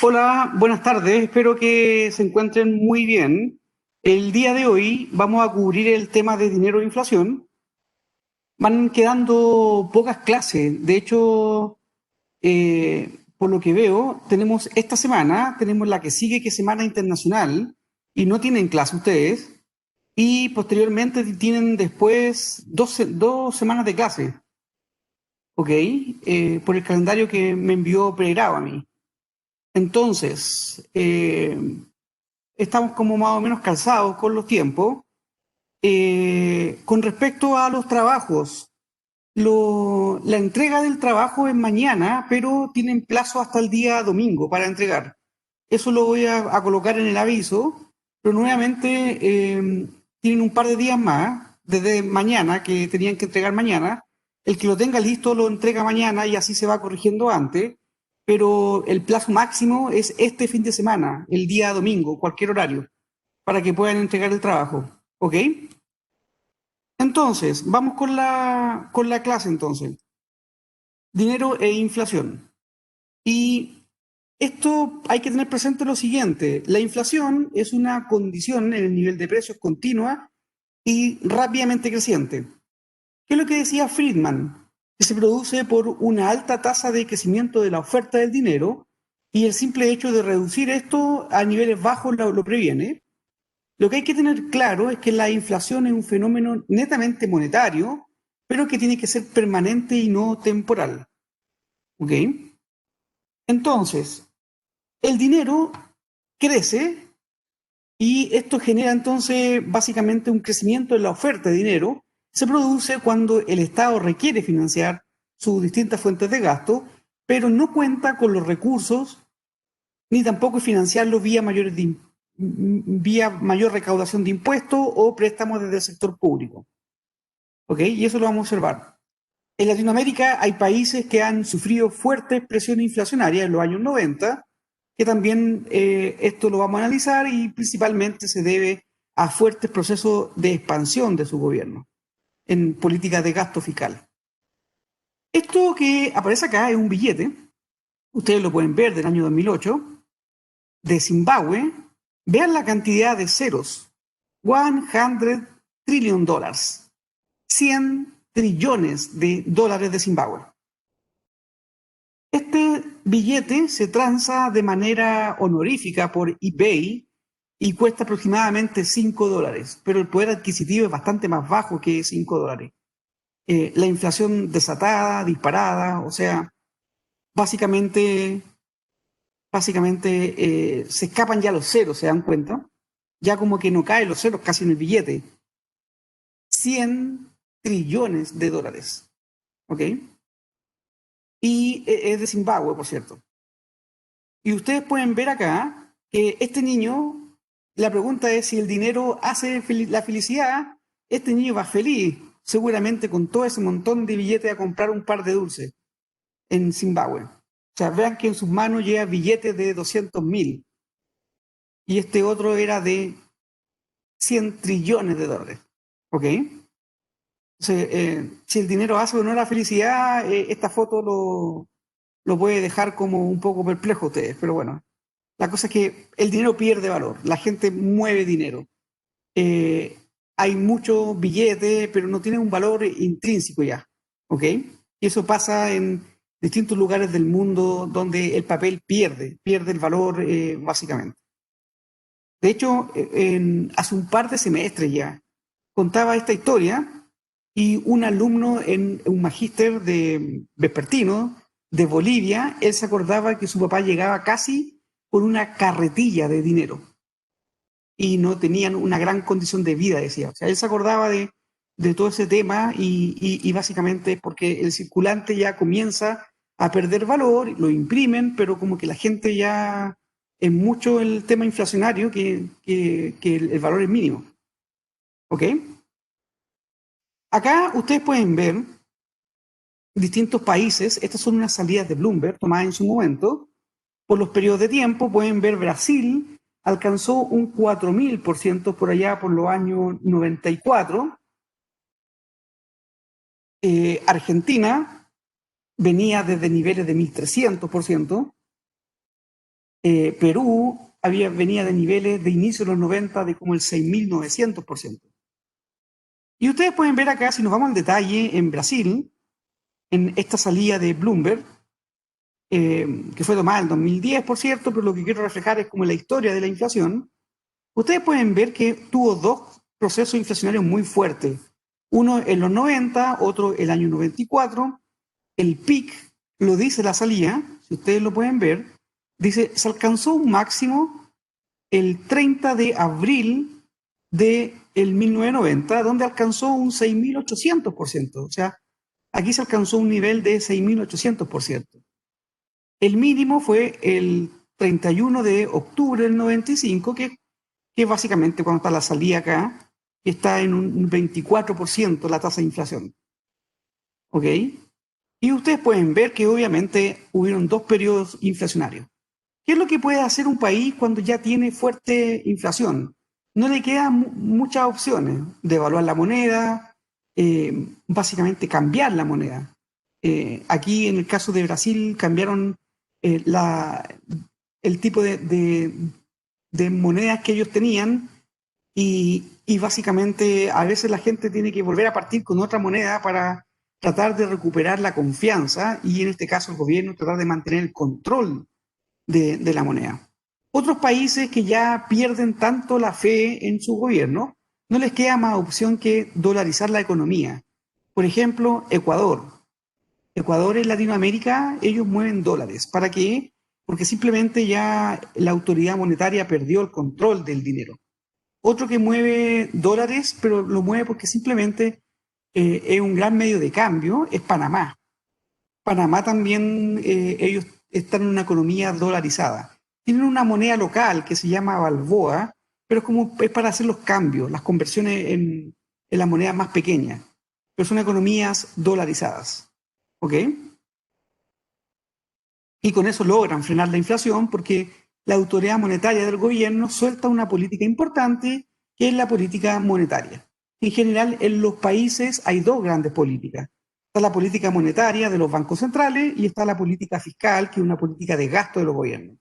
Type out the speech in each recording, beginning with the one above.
Hola, buenas tardes. Espero que se encuentren muy bien. El día de hoy vamos a cubrir el tema de dinero e inflación. Van quedando pocas clases. De hecho, por lo que veo, tenemos esta semana, tenemos la que sigue, que es Semana Internacional, y no tienen clase ustedes. Y posteriormente tienen después dos semanas de clase, ¿ok? Por el calendario que me envió pregrado a mí. Entonces, estamos como más o menos calzados con los tiempos. Con respecto a los trabajos, la entrega del trabajo es mañana, pero tienen plazo hasta el día domingo para entregar. Eso lo voy a colocar en el aviso, pero nuevamente tienen un par de días más, desde mañana, que tenían que entregar mañana. El que lo tenga listo lo entrega mañana y así se va corrigiendo antes, pero el plazo máximo es este fin de semana, el día domingo, cualquier horario, para que puedan entregar el trabajo. ¿Ok? Entonces, vamos con la clase entonces. Dinero e inflación. Y esto hay que tener presente lo siguiente, la inflación es una condición en el nivel de precios continua y rápidamente creciente. ¿Qué es lo que decía Friedman? Que se produce por una alta tasa de crecimiento de la oferta del dinero y el simple hecho de reducir esto a niveles bajos lo previene. Lo que hay que tener claro es que la inflación es un fenómeno netamente monetario, pero que tiene que ser permanente y no temporal. ¿Ok? Entonces, el dinero crece y esto genera entonces básicamente un crecimiento en la oferta de dinero. Se produce cuando el Estado requiere financiar sus distintas fuentes de gasto, pero no cuenta con los recursos ni tampoco financiarlo vía mayor recaudación de impuestos o préstamos desde el sector público. ¿Ok? Y eso lo vamos a observar. En Latinoamérica hay países que han sufrido fuertes presiones inflacionarias en los años 90, que también esto lo vamos a analizar y principalmente se debe a fuertes procesos de expansión de su gobierno en políticas de gasto fiscal. Esto que aparece acá es un billete, ustedes lo pueden ver del año 2008, de Zimbabue. Vean la cantidad de ceros, 100 trillion dólares, 100 trillones de dólares de Zimbabue. Este billete se transa de manera honorífica por eBay y cuesta aproximadamente $5, pero el poder adquisitivo es bastante más bajo que $5. La inflación desatada, disparada, o sea, básicamente, básicamente se escapan ya los ceros, ¿se dan cuenta? Ya como que no caen los ceros casi en el billete. 100 trillones de dólares, ¿ok? Y es de Zimbabue, por cierto. Y ustedes pueden ver acá que este niño, la pregunta es si el dinero hace la felicidad, este niño va feliz, seguramente con todo ese montón de billetes a comprar un par de dulces en Zimbabue. O sea, vean que en sus manos lleva billetes de 200.000 y este otro era de 100 trillones de dólares. ¿Ok? Entonces, si el dinero hace o no la felicidad, esta foto lo puede dejar como un poco perplejo a ustedes, pero bueno, la cosa es que el dinero pierde valor, la gente mueve dinero. Eh, Hay muchos billetes, pero no tienen un valor intrínseco ya, ¿ok? Y eso pasa en distintos lugares del mundo donde el papel pierde el valor básicamente. De hecho, hace un par de semestres ya contaba esta historia y un alumno en un magíster de vespertino de Bolivia, él se acordaba que su papá llegaba casi con una carretilla de dinero y no tenían una gran condición de vida, decía. O sea, él se acordaba de todo ese tema y básicamente es porque el circulante ya comienza a perder valor, lo imprimen, pero como que la gente ya es mucho el tema inflacionario que el valor es mínimo. ¿Ok? Acá ustedes pueden ver distintos países, estas son unas salidas de Bloomberg tomadas en su momento, por los periodos de tiempo pueden ver Brasil alcanzó un 4.000% por allá por los años 94. Argentina venía desde niveles de 1.300%. Perú venía de niveles de inicio de los 90 de como el 6.900%. Y ustedes pueden ver acá, si nos vamos al detalle, en Brasil, en esta salida de Bloomberg, que fue tomada en el 2010, por cierto, pero lo que quiero reflejar es como la historia de la inflación. Ustedes pueden ver que tuvo dos procesos inflacionarios muy fuertes. Uno en los 90, otro el año 94. El pic lo dice la salida, si ustedes lo pueden ver, dice, se alcanzó un máximo el 30 de abril del 1990, donde alcanzó un 6.800%. O sea, aquí se alcanzó un nivel de 6.800%. El mínimo fue el 31 de octubre del 95, que es básicamente cuando está la salida acá, que está en un 24% la tasa de inflación. ¿Ok? Y ustedes pueden ver que obviamente hubieron dos periodos inflacionarios. ¿Qué es lo que puede hacer un país cuando ya tiene fuerte inflación? No le quedan muchas opciones: devaluar la moneda, básicamente cambiar la moneda. Aquí en el caso de Brasil cambiaron eh, la, el tipo de monedas que ellos tenían y básicamente a veces la gente tiene que volver a partir con otra moneda para tratar de recuperar la confianza y en este caso el gobierno tratar de mantener el control de la moneda. Otros países que ya pierden tanto la fe en su gobierno, no les queda más opción que dolarizar la economía. Por ejemplo, Ecuador. Ecuador en Latinoamérica, ellos mueven dólares. ¿Para qué? Porque simplemente ya la autoridad monetaria perdió el control del dinero. Otro que mueve dólares, pero lo mueve porque simplemente es un gran medio de cambio, es Panamá. Panamá también, ellos están en una economía dolarizada. Tienen una moneda local que se llama Balboa, pero es para hacer los cambios, las conversiones en las monedas más pequeñas. Pero son economías dolarizadas. ¿Ok? Y con eso logran frenar la inflación porque la autoridad monetaria del gobierno suelta una política importante que es la política monetaria. En general, en los países hay dos grandes políticas. Está la política monetaria de los bancos centrales y está la política fiscal, que es una política de gasto de los gobiernos.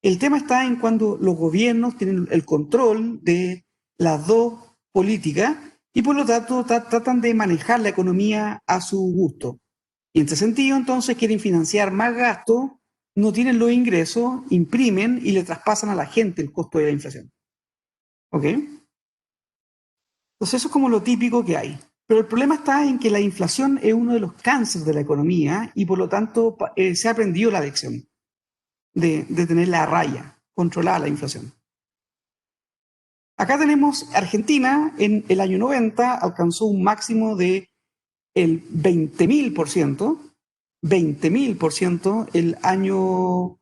El tema está en cuando los gobiernos tienen el control de las dos políticas y por lo tanto tratan de manejar la economía a su gusto. Y en este sentido, entonces, quieren financiar más gastos, no tienen los ingresos, imprimen y le traspasan a la gente el costo de la inflación. ¿Ok? Entonces, eso es como lo típico que hay. Pero el problema está en que la inflación es uno de los cánceres de la economía y por lo tanto se ha aprendido la lección de tenerla a raya, controlar la inflación. Acá tenemos Argentina en el año 90, alcanzó un máximo de el 20.000%, 20.000% el año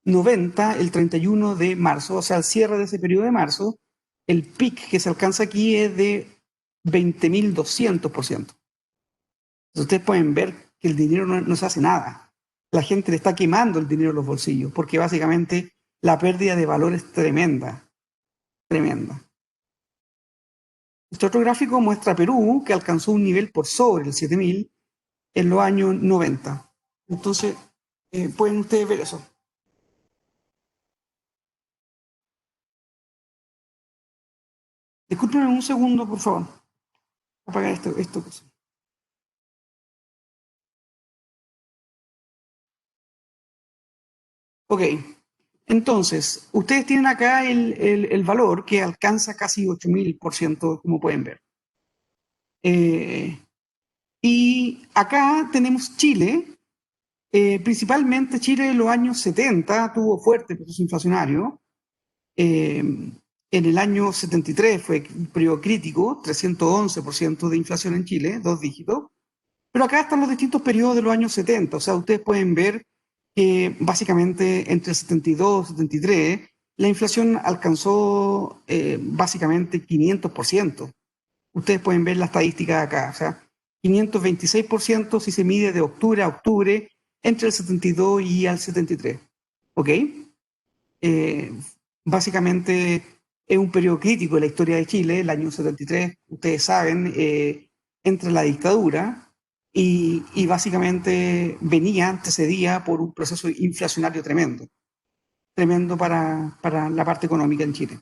90, el 31 de marzo, o sea, al cierre de ese periodo de marzo, el pic que se alcanza aquí es de 20.200%. Entonces ustedes pueden ver que el dinero no se hace nada. La gente le está quemando el dinero en los bolsillos, porque básicamente la pérdida de valor es tremenda, tremenda. Este otro gráfico muestra a Perú, que alcanzó un nivel por sobre el 7.000 en los años 90. Entonces, pueden ustedes ver eso. Discúlpenme un segundo, por favor. Apagar esto. Ok, entonces, ustedes tienen acá el valor que alcanza casi 8.000%, como pueden ver. Eh, y acá tenemos Chile, principalmente Chile en los años 70 tuvo fuerte proceso inflacionario. En el año 73 fue un periodo crítico, 311% de inflación en Chile, dos dígitos. Pero acá están los distintos periodos de los años 70. O sea, ustedes pueden ver que básicamente entre el 72 y 73 la inflación alcanzó básicamente 500%. Ustedes pueden ver la estadística acá. O sea, 526% si se mide de octubre a octubre entre el 72 y el 73. ¿Ok? Eh, Básicamente es un periodo crítico de la historia de Chile, el año 73, ustedes saben, entre la dictadura y básicamente venía, antecedía por un proceso inflacionario tremendo. tremendo para la parte económica en Chile.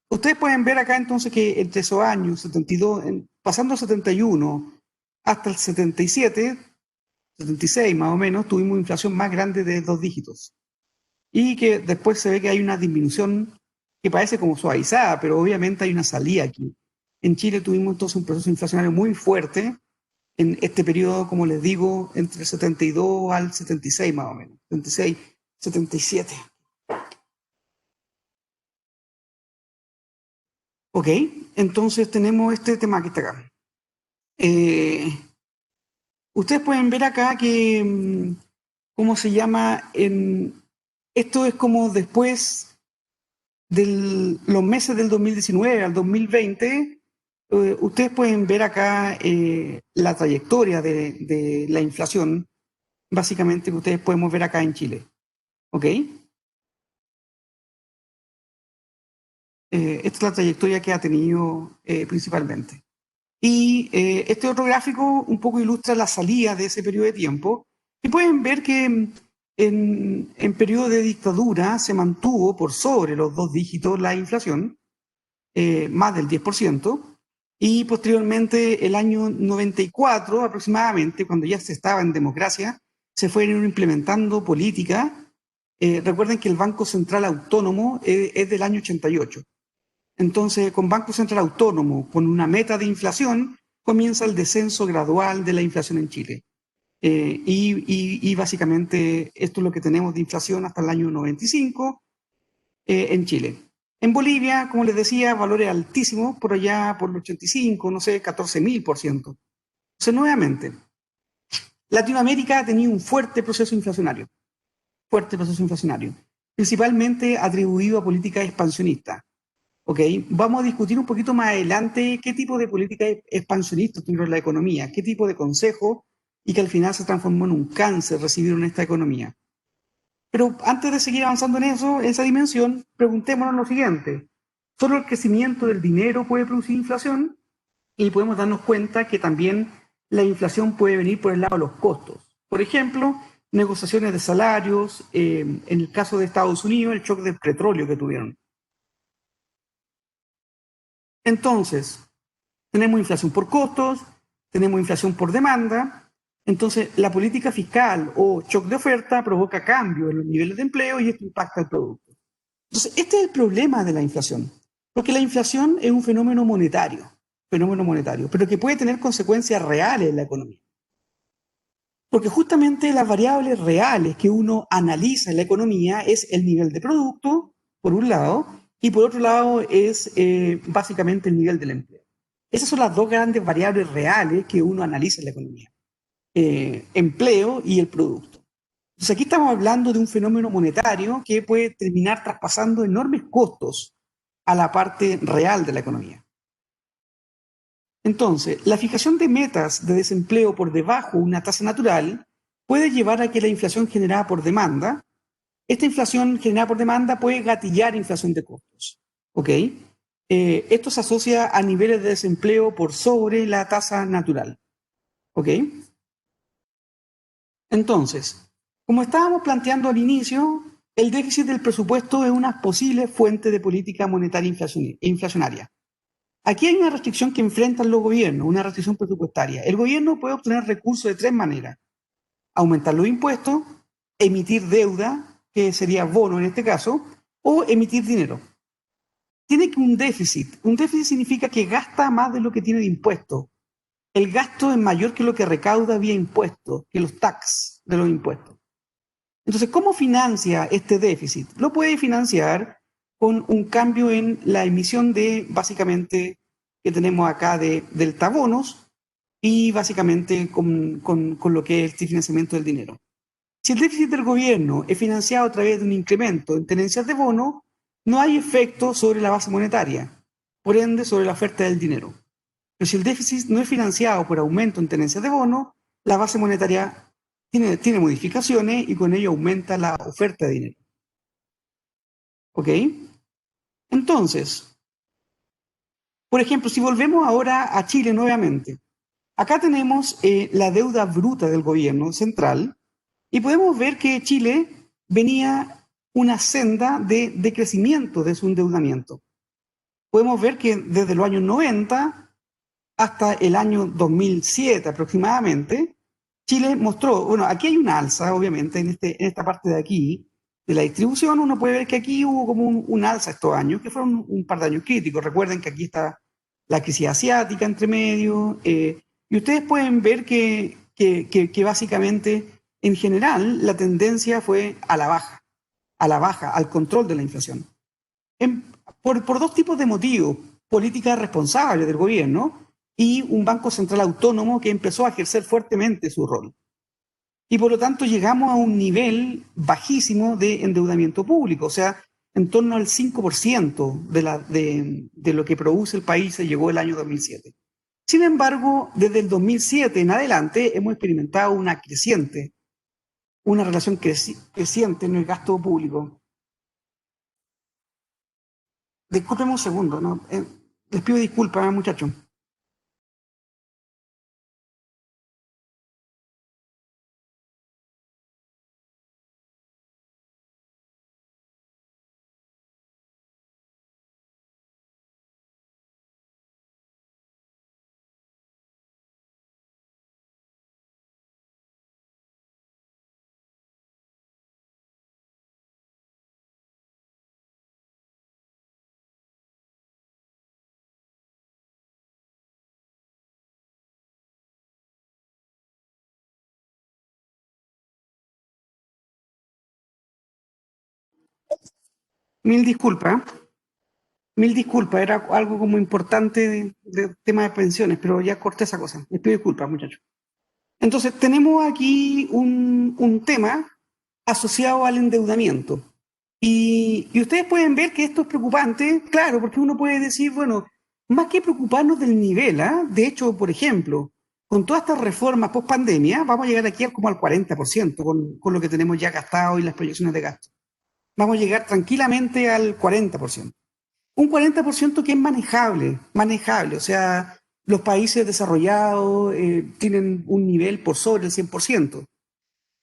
Ustedes pueden ver acá entonces que entre esos años 72, pasando el 71 hasta el 77, 76 más o menos, tuvimos inflación más grande de 2 dígitos. Y que después se ve que hay una disminución que parece como suavizada, pero obviamente hay una salida aquí. En Chile tuvimos entonces un proceso inflacionario muy fuerte en este periodo, como les digo, entre el 72 al 76 más o menos, 76, 77. Ok, entonces tenemos este tema que está acá. Eh, Ustedes pueden ver acá que, ¿cómo se llama? Esto es como después de los meses del 2019 al 2020, ustedes pueden ver acá la trayectoria de la inflación, básicamente, que ustedes podemos ver acá en Chile. ¿Ok? Esta es la trayectoria que ha tenido principalmente. Y este otro gráfico un poco ilustra la salida de ese periodo de tiempo. Y pueden ver que en periodo de dictadura se mantuvo por sobre los 2 dígitos la inflación, más del 10%, y posteriormente el año 94 aproximadamente, cuando ya se estaba en democracia, se fueron implementando políticas. Recuerden que el Banco Central Autónomo es del año 88. Entonces, con Banco Central Autónomo, con una meta de inflación, comienza el descenso gradual de la inflación en Chile. Y básicamente esto es lo que tenemos de inflación hasta el año 95 en Chile. En Bolivia, como les decía, valores altísimos, por allá por el 85, no sé, 14.000%. Entonces, nuevamente, Latinoamérica ha tenido un fuerte proceso inflacionario, principalmente atribuido a políticas expansionistas. ¿Ok? Vamos a discutir un poquito más adelante qué tipo de política expansionista tuvieron la economía, qué tipo de consejo y que al final se transformó en un cáncer recibieron esta economía. Pero antes de seguir avanzando en eso, en esa dimensión, preguntémonos lo siguiente. ¿Solo el crecimiento del dinero puede producir inflación? Y podemos darnos cuenta que también la inflación puede venir por el lado de los costos. Por ejemplo, negociaciones de salarios, en el caso de Estados Unidos, el shock del petróleo que tuvieron. Entonces, tenemos inflación por costos, tenemos inflación por demanda. Entonces, la política fiscal o shock de oferta provoca cambios en los niveles de empleo y esto impacta el producto. Entonces, este es el problema de la inflación, porque la inflación es un fenómeno monetario, pero que puede tener consecuencias reales en la economía. Porque justamente las variables reales que uno analiza en la economía es el nivel de producto, por un lado, y por otro lado es básicamente el nivel del empleo. Esas son las dos grandes variables reales que uno analiza en la economía, empleo y el producto. Entonces aquí estamos hablando de un fenómeno monetario que puede terminar traspasando enormes costos a la parte real de la economía. Entonces, la fijación de metas de desempleo por debajo de una tasa natural puede llevar a que la inflación generada por demanda, esta inflación generada por demanda puede gatillar inflación de costos. ¿Ok? Esto se asocia a niveles de desempleo por sobre la tasa natural. ¿Ok? Entonces, como estábamos planteando al inicio, el déficit del presupuesto es una posible fuente de política monetaria inflacionaria. Aquí hay una restricción que enfrentan los gobiernos, una restricción presupuestaria. El gobierno puede obtener recursos de tres maneras. Aumentar los impuestos, emitir deuda, que sería bono en este caso, o emitir dinero. Tiene que un déficit. Un déficit significa que gasta más de lo que tiene de impuestos. El gasto es mayor que lo que recauda vía impuestos, que los tax de los impuestos. Entonces, ¿cómo financia este déficit? Lo puede financiar con un cambio en la emisión de, básicamente, que tenemos acá de deltabonos y básicamente con lo que es el financiamiento del dinero. Si el déficit del gobierno es financiado a través de un incremento en tenencias de bono, no hay efecto sobre la base monetaria, por ende sobre la oferta del dinero. Pero si el déficit no es financiado por aumento en tenencias de bono, la base monetaria tiene modificaciones y con ello aumenta la oferta de dinero. ¿Ok? Entonces, por ejemplo, si volvemos ahora a Chile nuevamente, acá tenemos la deuda bruta del gobierno central y podemos ver que Chile venía una senda de crecimiento de su endeudamiento. Podemos ver que desde los años 90 hasta el año 2007 aproximadamente, Chile mostró, bueno, aquí hay una alza, obviamente, en esta parte de aquí, de la distribución. Uno puede ver que aquí hubo como un alza estos años, que fueron un par de años críticos. Recuerden que aquí está la crisis asiática entre medio, y ustedes pueden ver que básicamente, en general, la tendencia fue a la baja, al control de la inflación. En- por dos tipos de motivos: política responsable del gobierno y un Banco Central autónomo que empezó a ejercer fuertemente su rol. Y por lo tanto llegamos a un nivel bajísimo de endeudamiento público, o sea, en torno al 5% de lo que produce el país se llegó el año 2007. Sin embargo, desde el 2007 en adelante hemos experimentado una relación creciente en el gasto público. Discúlpeme un segundo, ¿no? Les pido disculpas, muchachos. Mil disculpas, mil disculpas, era algo como importante de tema de pensiones, pero ya corté esa cosa. Les pido disculpas, muchachos. Entonces, tenemos aquí un tema asociado al endeudamiento. Y ustedes pueden ver que esto es preocupante, claro, porque uno puede decir, bueno, más que preocuparnos del nivel, ¿ah? De hecho, por ejemplo, con todas estas reformas post pandemia, vamos a llegar aquí como al 40% con lo que tenemos ya gastado y las proyecciones de gasto. Vamos a llegar tranquilamente al 40%. Un 40% que es manejable, o sea, los países desarrollados tienen un nivel por sobre el 100%.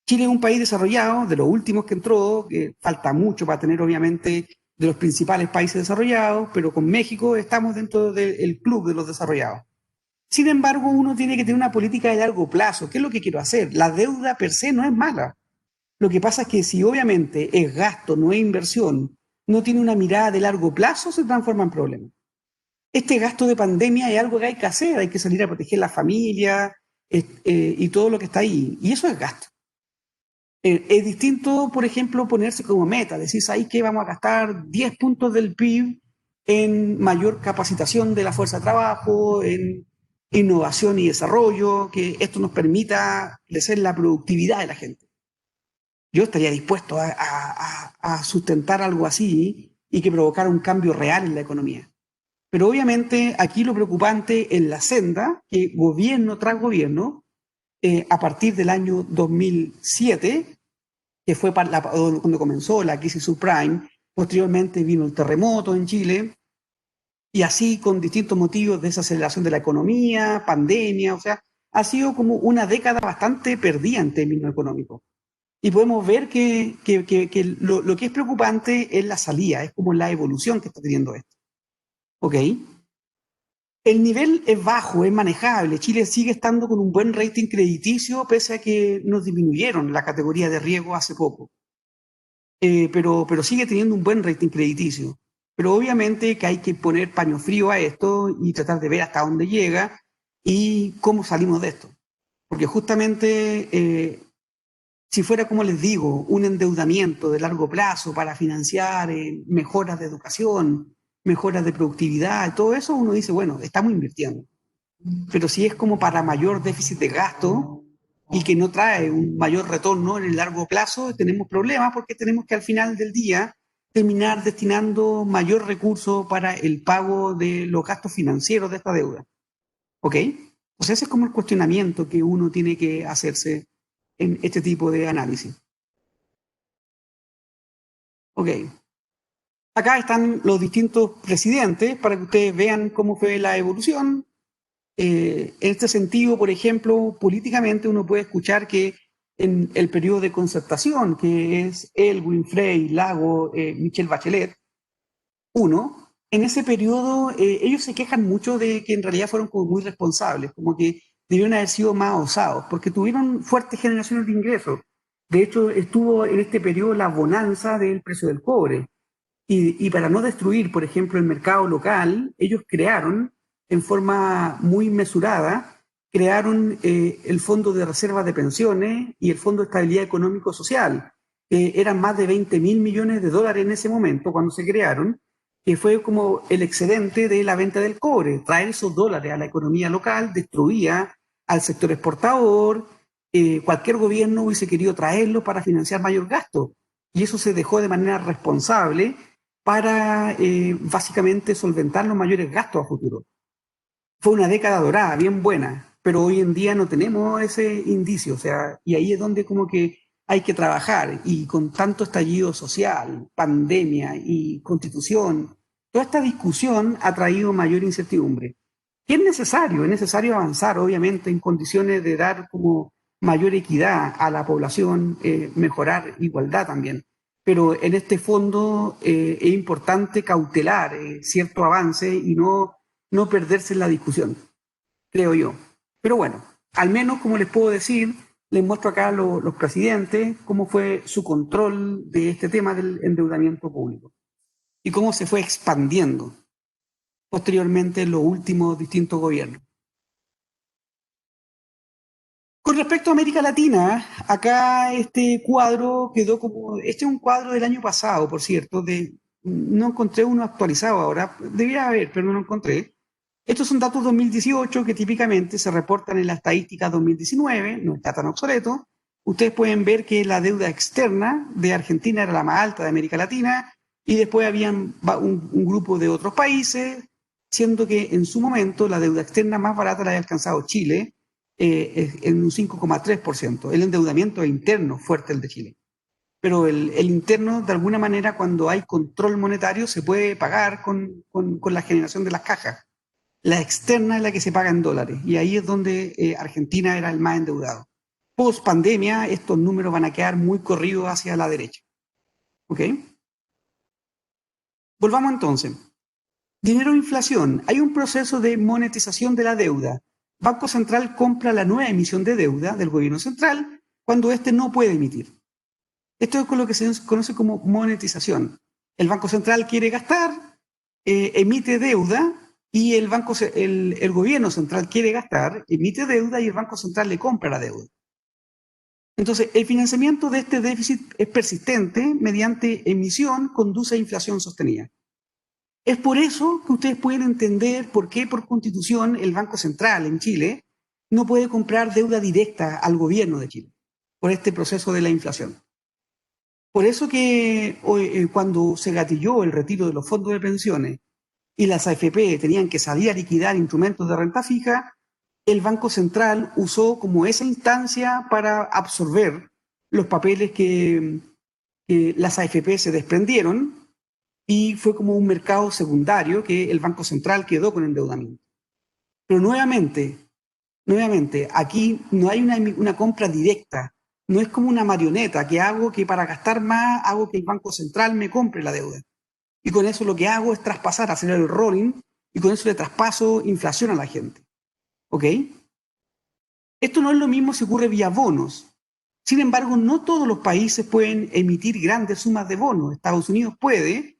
Chile es un país desarrollado, de los últimos que entró, que falta mucho para tener obviamente de los principales países desarrollados, pero con México estamos dentro del club de los desarrollados. Sin embargo, uno tiene que tener una política de largo plazo. ¿Qué es lo que quiero hacer? La deuda per se no es mala. Lo que pasa es que si obviamente es gasto, no es inversión, no tiene una mirada de largo plazo, se transforma en problema. Este gasto de pandemia es algo que hay que hacer, hay que salir a proteger la familia y todo lo que está ahí. Y eso es gasto. Es distinto, por ejemplo, ponerse como meta, decir, ¿sabes qué? Vamos a gastar 10 puntos del PIB en mayor capacitación de la fuerza de trabajo, en innovación y desarrollo, que esto nos permita crecer la productividad de la gente. Yo estaría dispuesto a sustentar algo así y que provocara un cambio real en la economía. Pero obviamente aquí lo preocupante es la senda que gobierno tras gobierno, a partir del año 2007, que fue cuando comenzó la crisis subprime, posteriormente vino el terremoto en Chile, y así con distintos motivos: desaceleración de la economía, pandemia, o sea, ha sido como una década bastante perdida en términos económicos. Y podemos ver que lo que es preocupante es la salida, es como la evolución que está teniendo esto. ¿Ok? El nivel es bajo, es manejable. Chile sigue estando con un buen rating crediticio, pese a que nos disminuyeron la categoría de riesgo hace poco. Pero sigue teniendo un buen rating crediticio. Pero obviamente que hay que poner paño frío a esto y tratar de ver hasta dónde llega y cómo salimos de esto. Porque justamente, si fuera, como les digo, un endeudamiento de largo plazo para financiar mejoras de educación, mejoras de productividad, todo eso, uno dice, bueno, estamos invirtiendo. Pero si es como para mayor déficit de gasto y que no trae un mayor retorno en el largo plazo, tenemos problemas, porque tenemos que al final del día terminar destinando mayor recurso para el pago de los gastos financieros de esta deuda. ¿Ok? O sea, ese es como el cuestionamiento que uno tiene que hacerse en este tipo de análisis. Ok. Acá están los distintos presidentes para que ustedes vean cómo fue la evolución. En este sentido, por ejemplo, políticamente uno puede escuchar que en el periodo de concertación, que es Elwin, Frey, Lago, Michelle Bachelet, uno, en ese periodo ellos se quejan mucho de que en realidad fueron como muy responsables, como que debieron haber sido más osados, porque tuvieron fuertes generaciones de ingresos. De hecho, estuvo en este periodo la bonanza del precio del cobre. Y para no destruir, por ejemplo, el mercado local, ellos crearon, en forma muy mesurada, crearon el Fondo de Reserva de Pensiones y el Fondo de Estabilidad Económico-Social, que eran más de 20.000 millones de dólares en ese momento, cuando se crearon, que fue como el excedente de la venta del cobre. Traer esos dólares a la economía local destruía al sector exportador. Cualquier gobierno hubiese querido traerlo para financiar mayor gasto. Y eso se dejó de manera responsable para básicamente solventar los mayores gastos a futuro. Fue una década dorada, bien buena, pero hoy en día no tenemos ese indicio, o sea, y ahí es donde como que hay que trabajar, y con tanto estallido social, pandemia y constitución, toda esta discusión ha traído mayor incertidumbre. Y es necesario avanzar, obviamente, en condiciones de dar como mayor equidad a la población, mejorar igualdad también. Pero en este fondo es importante cautelar cierto avance y no perderse en la discusión, creo yo. Pero bueno, al menos como les puedo decir, les muestro acá los presidentes, cómo fue su control de este tema del endeudamiento público y cómo se fue expandiendo posteriormente en los últimos distintos gobiernos. Con respecto a América Latina, acá este cuadro quedó como, este es un cuadro del año pasado, por cierto, no encontré uno actualizado ahora, debía haber, pero no lo encontré. Estos son datos 2018 que típicamente se reportan en la estadística 2019, no está tan obsoleto. Ustedes pueden ver que la deuda externa de Argentina era la más alta de América Latina, y después había un grupo de otros países, siendo que en su momento la deuda externa más barata la había alcanzado Chile, en un 5,3%. El endeudamiento interno fuerte el de Chile. Pero el interno, de alguna manera, cuando hay control monetario, se puede pagar con la generación de las cajas. La externa es la que se paga en dólares, y ahí es donde Argentina era el más endeudado. Post pandemia, estos números van a quedar muy corridos hacia la derecha. ¿Ok? Volvamos entonces. Dinero e inflación. Hay un proceso de monetización de la deuda. Banco Central compra la nueva emisión de deuda del gobierno central cuando éste no puede emitir. Esto es con lo que se conoce como monetización. El Banco Central quiere gastar, emite deuda, y el gobierno central quiere gastar, emite deuda, y el Banco Central le compra la deuda. Entonces, el financiamiento de este déficit es persistente mediante emisión, conduce a inflación sostenida. Es por eso que ustedes pueden entender por qué por constitución el Banco Central en Chile no puede comprar deuda directa al gobierno de Chile por este proceso de la inflación. Por eso que cuando se gatilló el retiro de los fondos de pensiones y las AFP tenían que salir a liquidar instrumentos de renta fija, el Banco Central usó como esa instancia para absorber los papeles que las AFP se desprendieron, y fue como un mercado secundario que el Banco Central quedó con endeudamiento. Pero nuevamente, aquí no hay una compra directa, no es como una marioneta que hago que para gastar más hago que el Banco Central me compre la deuda. Y con eso lo que hago es traspasar, hacer el rolling, y con eso le traspaso inflación a la gente. ¿Ok? Esto no es lo mismo si ocurre vía bonos. Sin embargo, no todos los países pueden emitir grandes sumas de bonos. Estados Unidos puede,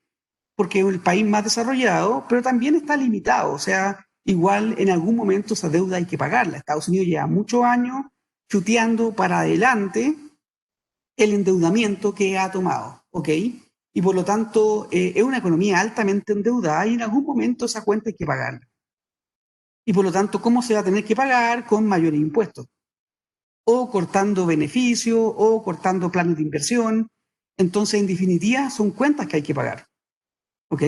porque es el país más desarrollado, pero también está limitado. O sea, igual en algún momento esa deuda hay que pagarla. Estados Unidos lleva muchos años chuteando para adelante el endeudamiento que ha tomado, ¿ok? Y por lo tanto es una economía altamente endeudada, y en algún momento esa cuenta hay que pagarla. Y por lo tanto, ¿cómo se va a tener que pagar? Con mayores impuestos, o cortando beneficios, o cortando planes de inversión. Entonces, en definitiva, son cuentas que hay que pagar, ¿ok?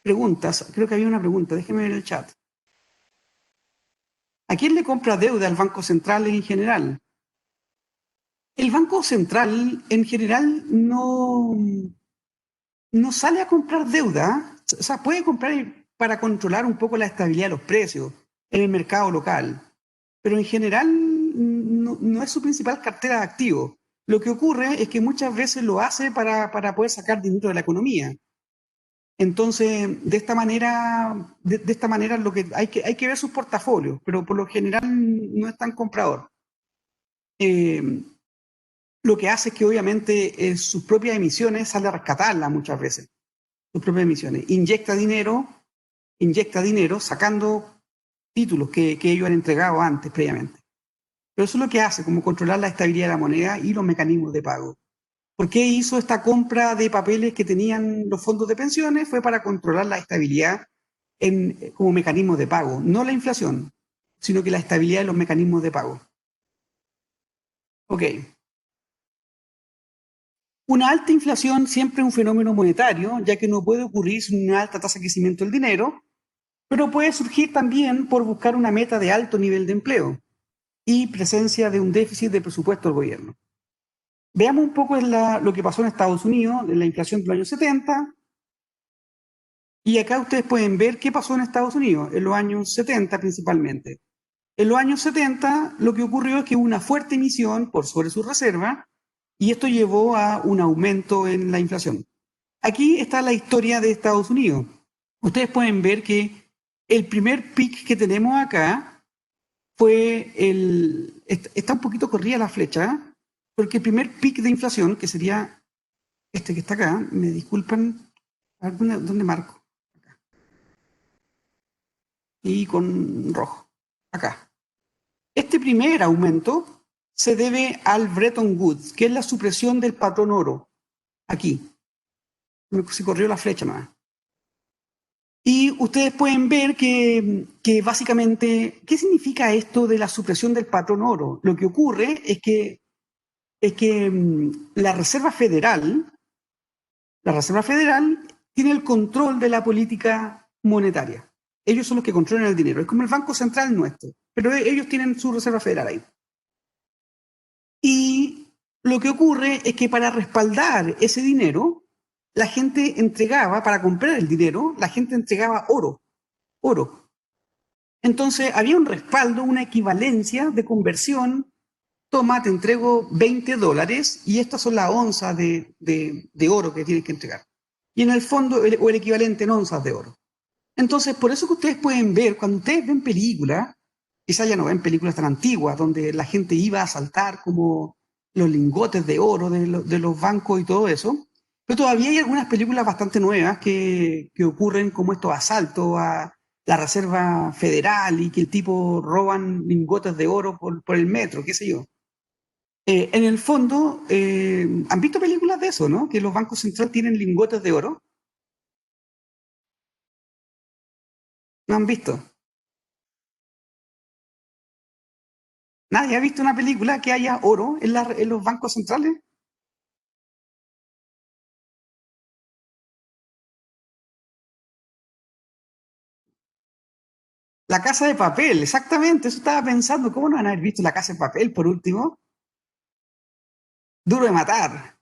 Preguntas, creo que había una pregunta, déjeme ver el chat. ¿A quién le compra deuda al Banco Central en general? El Banco Central en general no sale a comprar deuda. O sea, puede comprar para controlar un poco la estabilidad de los precios en el mercado local. pero en general no es su principal cartera de activos. Lo que ocurre es que muchas veces lo hace para poder sacar dinero de la economía. Entonces, de esta manera lo que hay que ver sus portafolios, pero por lo general no es tan comprador. Eh, lo que hace es que obviamente sus propias emisiones sale a rescatarlas muchas veces, sus propias emisiones. Inyecta dinero sacando títulos que ellos han entregado antes, previamente. Pero eso es lo que hace, como controlar la estabilidad de la moneda y los mecanismos de pago. ¿Por qué hizo esta compra de papeles que tenían los fondos de pensiones? Fue para controlar la estabilidad como mecanismo de pago, no la inflación, sino que la estabilidad de los mecanismos de pago. Ok. Una alta inflación siempre es un fenómeno monetario, ya que no puede ocurrir sin una alta tasa de crecimiento del dinero, pero puede surgir también por buscar una meta de alto nivel de empleo y presencia de un déficit de presupuesto del gobierno. Veamos un poco lo que pasó en Estados Unidos, en la inflación de los años 70, y acá ustedes pueden ver qué pasó en Estados Unidos, en los años 70 principalmente. En los años 70 lo que ocurrió es que hubo una fuerte emisión por sobre su reserva y esto llevó a un aumento en la inflación. Aquí está la historia de Estados Unidos. Ustedes pueden ver que el primer pic que tenemos acá fue está un poquito corrida la flecha, porque el primer pic de inflación, que sería este que está acá, me disculpan, a ver, ¿dónde marco? Acá. Y con rojo, acá. Este primer aumento se debe al Bretton Woods, que es la supresión del patrón oro, aquí. Se corrió la flecha más. Y ustedes pueden ver que básicamente, ¿qué significa esto de la supresión del patrón oro? Lo que ocurre es que la Reserva Federal tiene el control de la política monetaria. Ellos son los que controlan el dinero. Es como el Banco Central nuestro, pero ellos tienen su Reserva Federal ahí. Y lo que ocurre es que para respaldar ese dinero, la gente entregaba, para comprar el dinero, la gente entregaba oro. Entonces había un respaldo, una equivalencia de conversión. Toma, te entrego $20 y estas son las onzas de oro que tienes que entregar. Y en el fondo, o el equivalente en onzas de oro. Entonces, por eso que ustedes pueden ver, cuando ustedes ven películas, quizás ya no ven películas tan antiguas, donde la gente iba a asaltar como los lingotes de oro de los bancos y todo eso, pero todavía hay algunas películas bastante nuevas que ocurren como estos asaltos a la Reserva Federal y que el tipo roban lingotes de oro por el metro, qué sé yo. En el fondo, ¿han visto películas de eso, no? Que los bancos centrales tienen lingotes de oro. ¿No han visto? ¿Nadie ha visto una película que haya oro en los bancos centrales? La Casa de Papel, exactamente, eso estaba pensando. ¿Cómo no van a haber visto La Casa de Papel, por último? Duro de matar.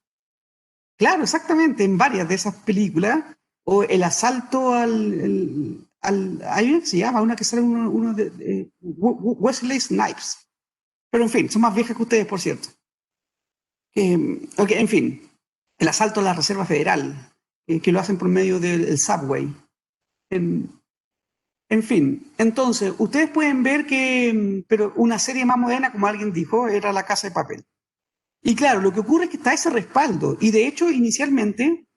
Claro, exactamente, en varias de esas películas. O el asalto hay una que se llama, una que sale uno de Wesley Snipes. Pero en fin, son más viejas que ustedes, por cierto. Ok, en fin, el asalto a la Reserva Federal, que lo hacen por medio del subway. En, en fin, entonces, ustedes pueden ver pero una serie más moderna, como alguien dijo, era La Casa de Papel. Y claro, lo que ocurre es que está ese respaldo. Y de hecho, inicialmente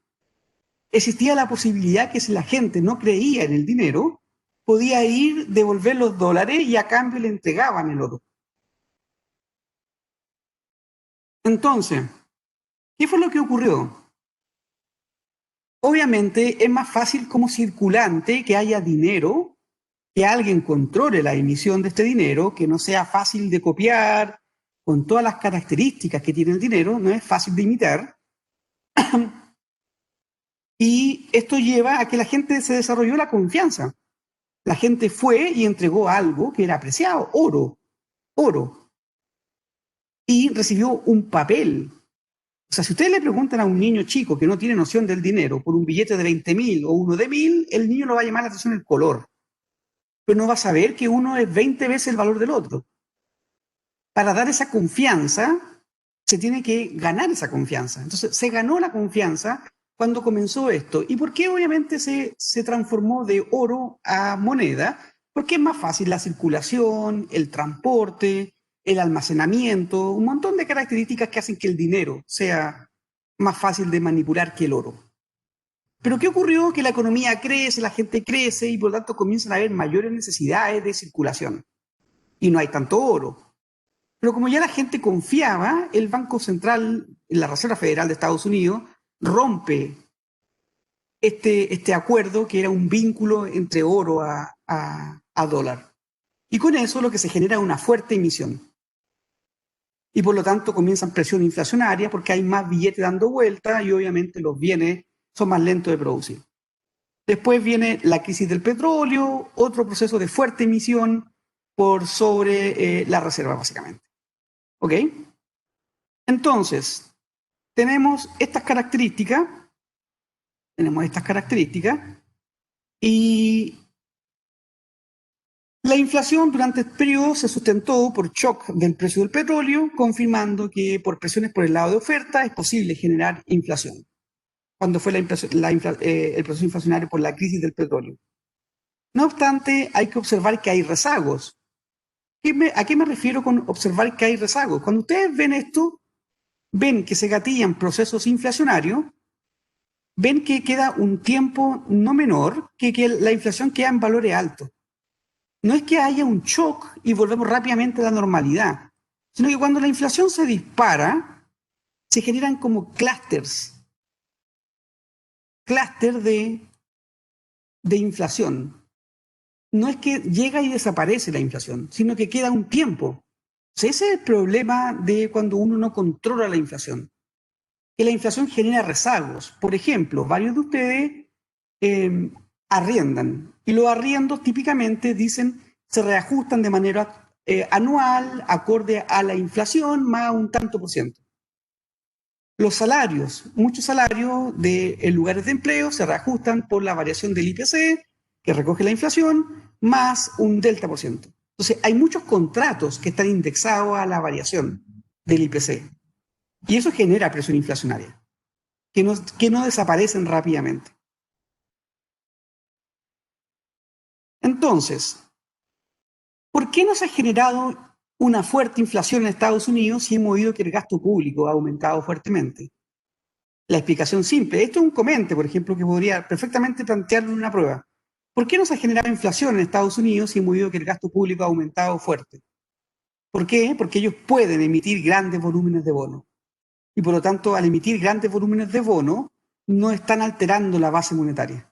existía la posibilidad que si la gente no creía en el dinero, podía ir, devolver los dólares y a cambio le entregaban el oro. Entonces, ¿qué fue lo que ocurrió? Obviamente es más fácil como circulante que haya dinero, que alguien controle la emisión de este dinero, que no sea fácil de copiar, con todas las características que tiene el dinero, no es fácil de imitar. Y esto lleva a que la gente se desarrolló la confianza. La gente fue y entregó algo que era apreciado, oro, y recibió un papel. O sea, si ustedes le preguntan a un niño chico que no tiene noción del dinero por un billete de 20.000 o uno de 1.000, el niño lo va a llamar la atención el color, pero no va a saber que uno es 20 veces el valor del otro. para dar esa confianza, se tiene que ganar esa confianza. Entonces, se ganó la confianza cuando comenzó esto. ¿Y por qué obviamente se transformó de oro a moneda? Porque es más fácil la circulación, el transporte, el almacenamiento, un montón de características que hacen que el dinero sea más fácil de manipular que el oro. Pero ¿qué ocurrió? Que la economía crece, la gente crece y por lo tanto comienzan a haber mayores necesidades de circulación. Y no hay tanto oro. Pero como ya la gente confiaba, el Banco Central, la Reserva Federal de Estados Unidos, rompe este acuerdo que era un vínculo entre oro a dólar. Y con eso lo que se genera es una fuerte emisión. Y por lo tanto comienzan presión inflacionaria porque hay más billetes dando vuelta y obviamente los bienes son más lentos de producir. Después viene la crisis del petróleo, otro proceso de fuerte emisión por sobre la reserva, básicamente. ¿Ok? Entonces, tenemos estas características y la inflación durante el periodo se sustentó por shock del precio del petróleo, confirmando que por presiones por el lado de oferta es posible generar inflación, cuando fue el proceso inflacionario por la crisis del petróleo. No obstante, hay que observar que hay rezagos. ¿A qué me refiero con observar que hay rezagos? Cuando ustedes ven esto, ven que se gatillan procesos inflacionarios, ven que queda un tiempo no menor que la inflación queda en valores altos. No es que haya un shock y volvemos rápidamente a la normalidad, sino que cuando la inflación se dispara, se generan como clústeres de inflación. No es que llega y desaparece la inflación, sino que queda un tiempo. O sea, ese es el problema de cuando uno no controla la inflación, que la inflación genera rezagos. Por ejemplo, varios de ustedes arriendan y los arriendos típicamente dicen se reajustan de manera anual, acorde a la inflación, más un tanto por ciento. Los salarios, muchos salarios de lugares de empleo se reajustan por la variación del IPC, que recoge la inflación, más un delta por ciento. Entonces, hay muchos contratos que están indexados a la variación del IPC. Y eso genera presión inflacionaria, que no desaparecen rápidamente. Entonces, ¿por qué no se ha generado una fuerte inflación en Estados Unidos si hemos oído que el gasto público ha aumentado fuertemente? La explicación simple, esto es un comente, por ejemplo, que podría perfectamente plantearlo en una prueba. ¿Por qué no se ha generado inflación en Estados Unidos si hemos oído que el gasto público ha aumentado fuerte? ¿Por qué? Porque ellos pueden emitir grandes volúmenes de bonos. Y por lo tanto, al emitir grandes volúmenes de bonos, no están alterando la base monetaria.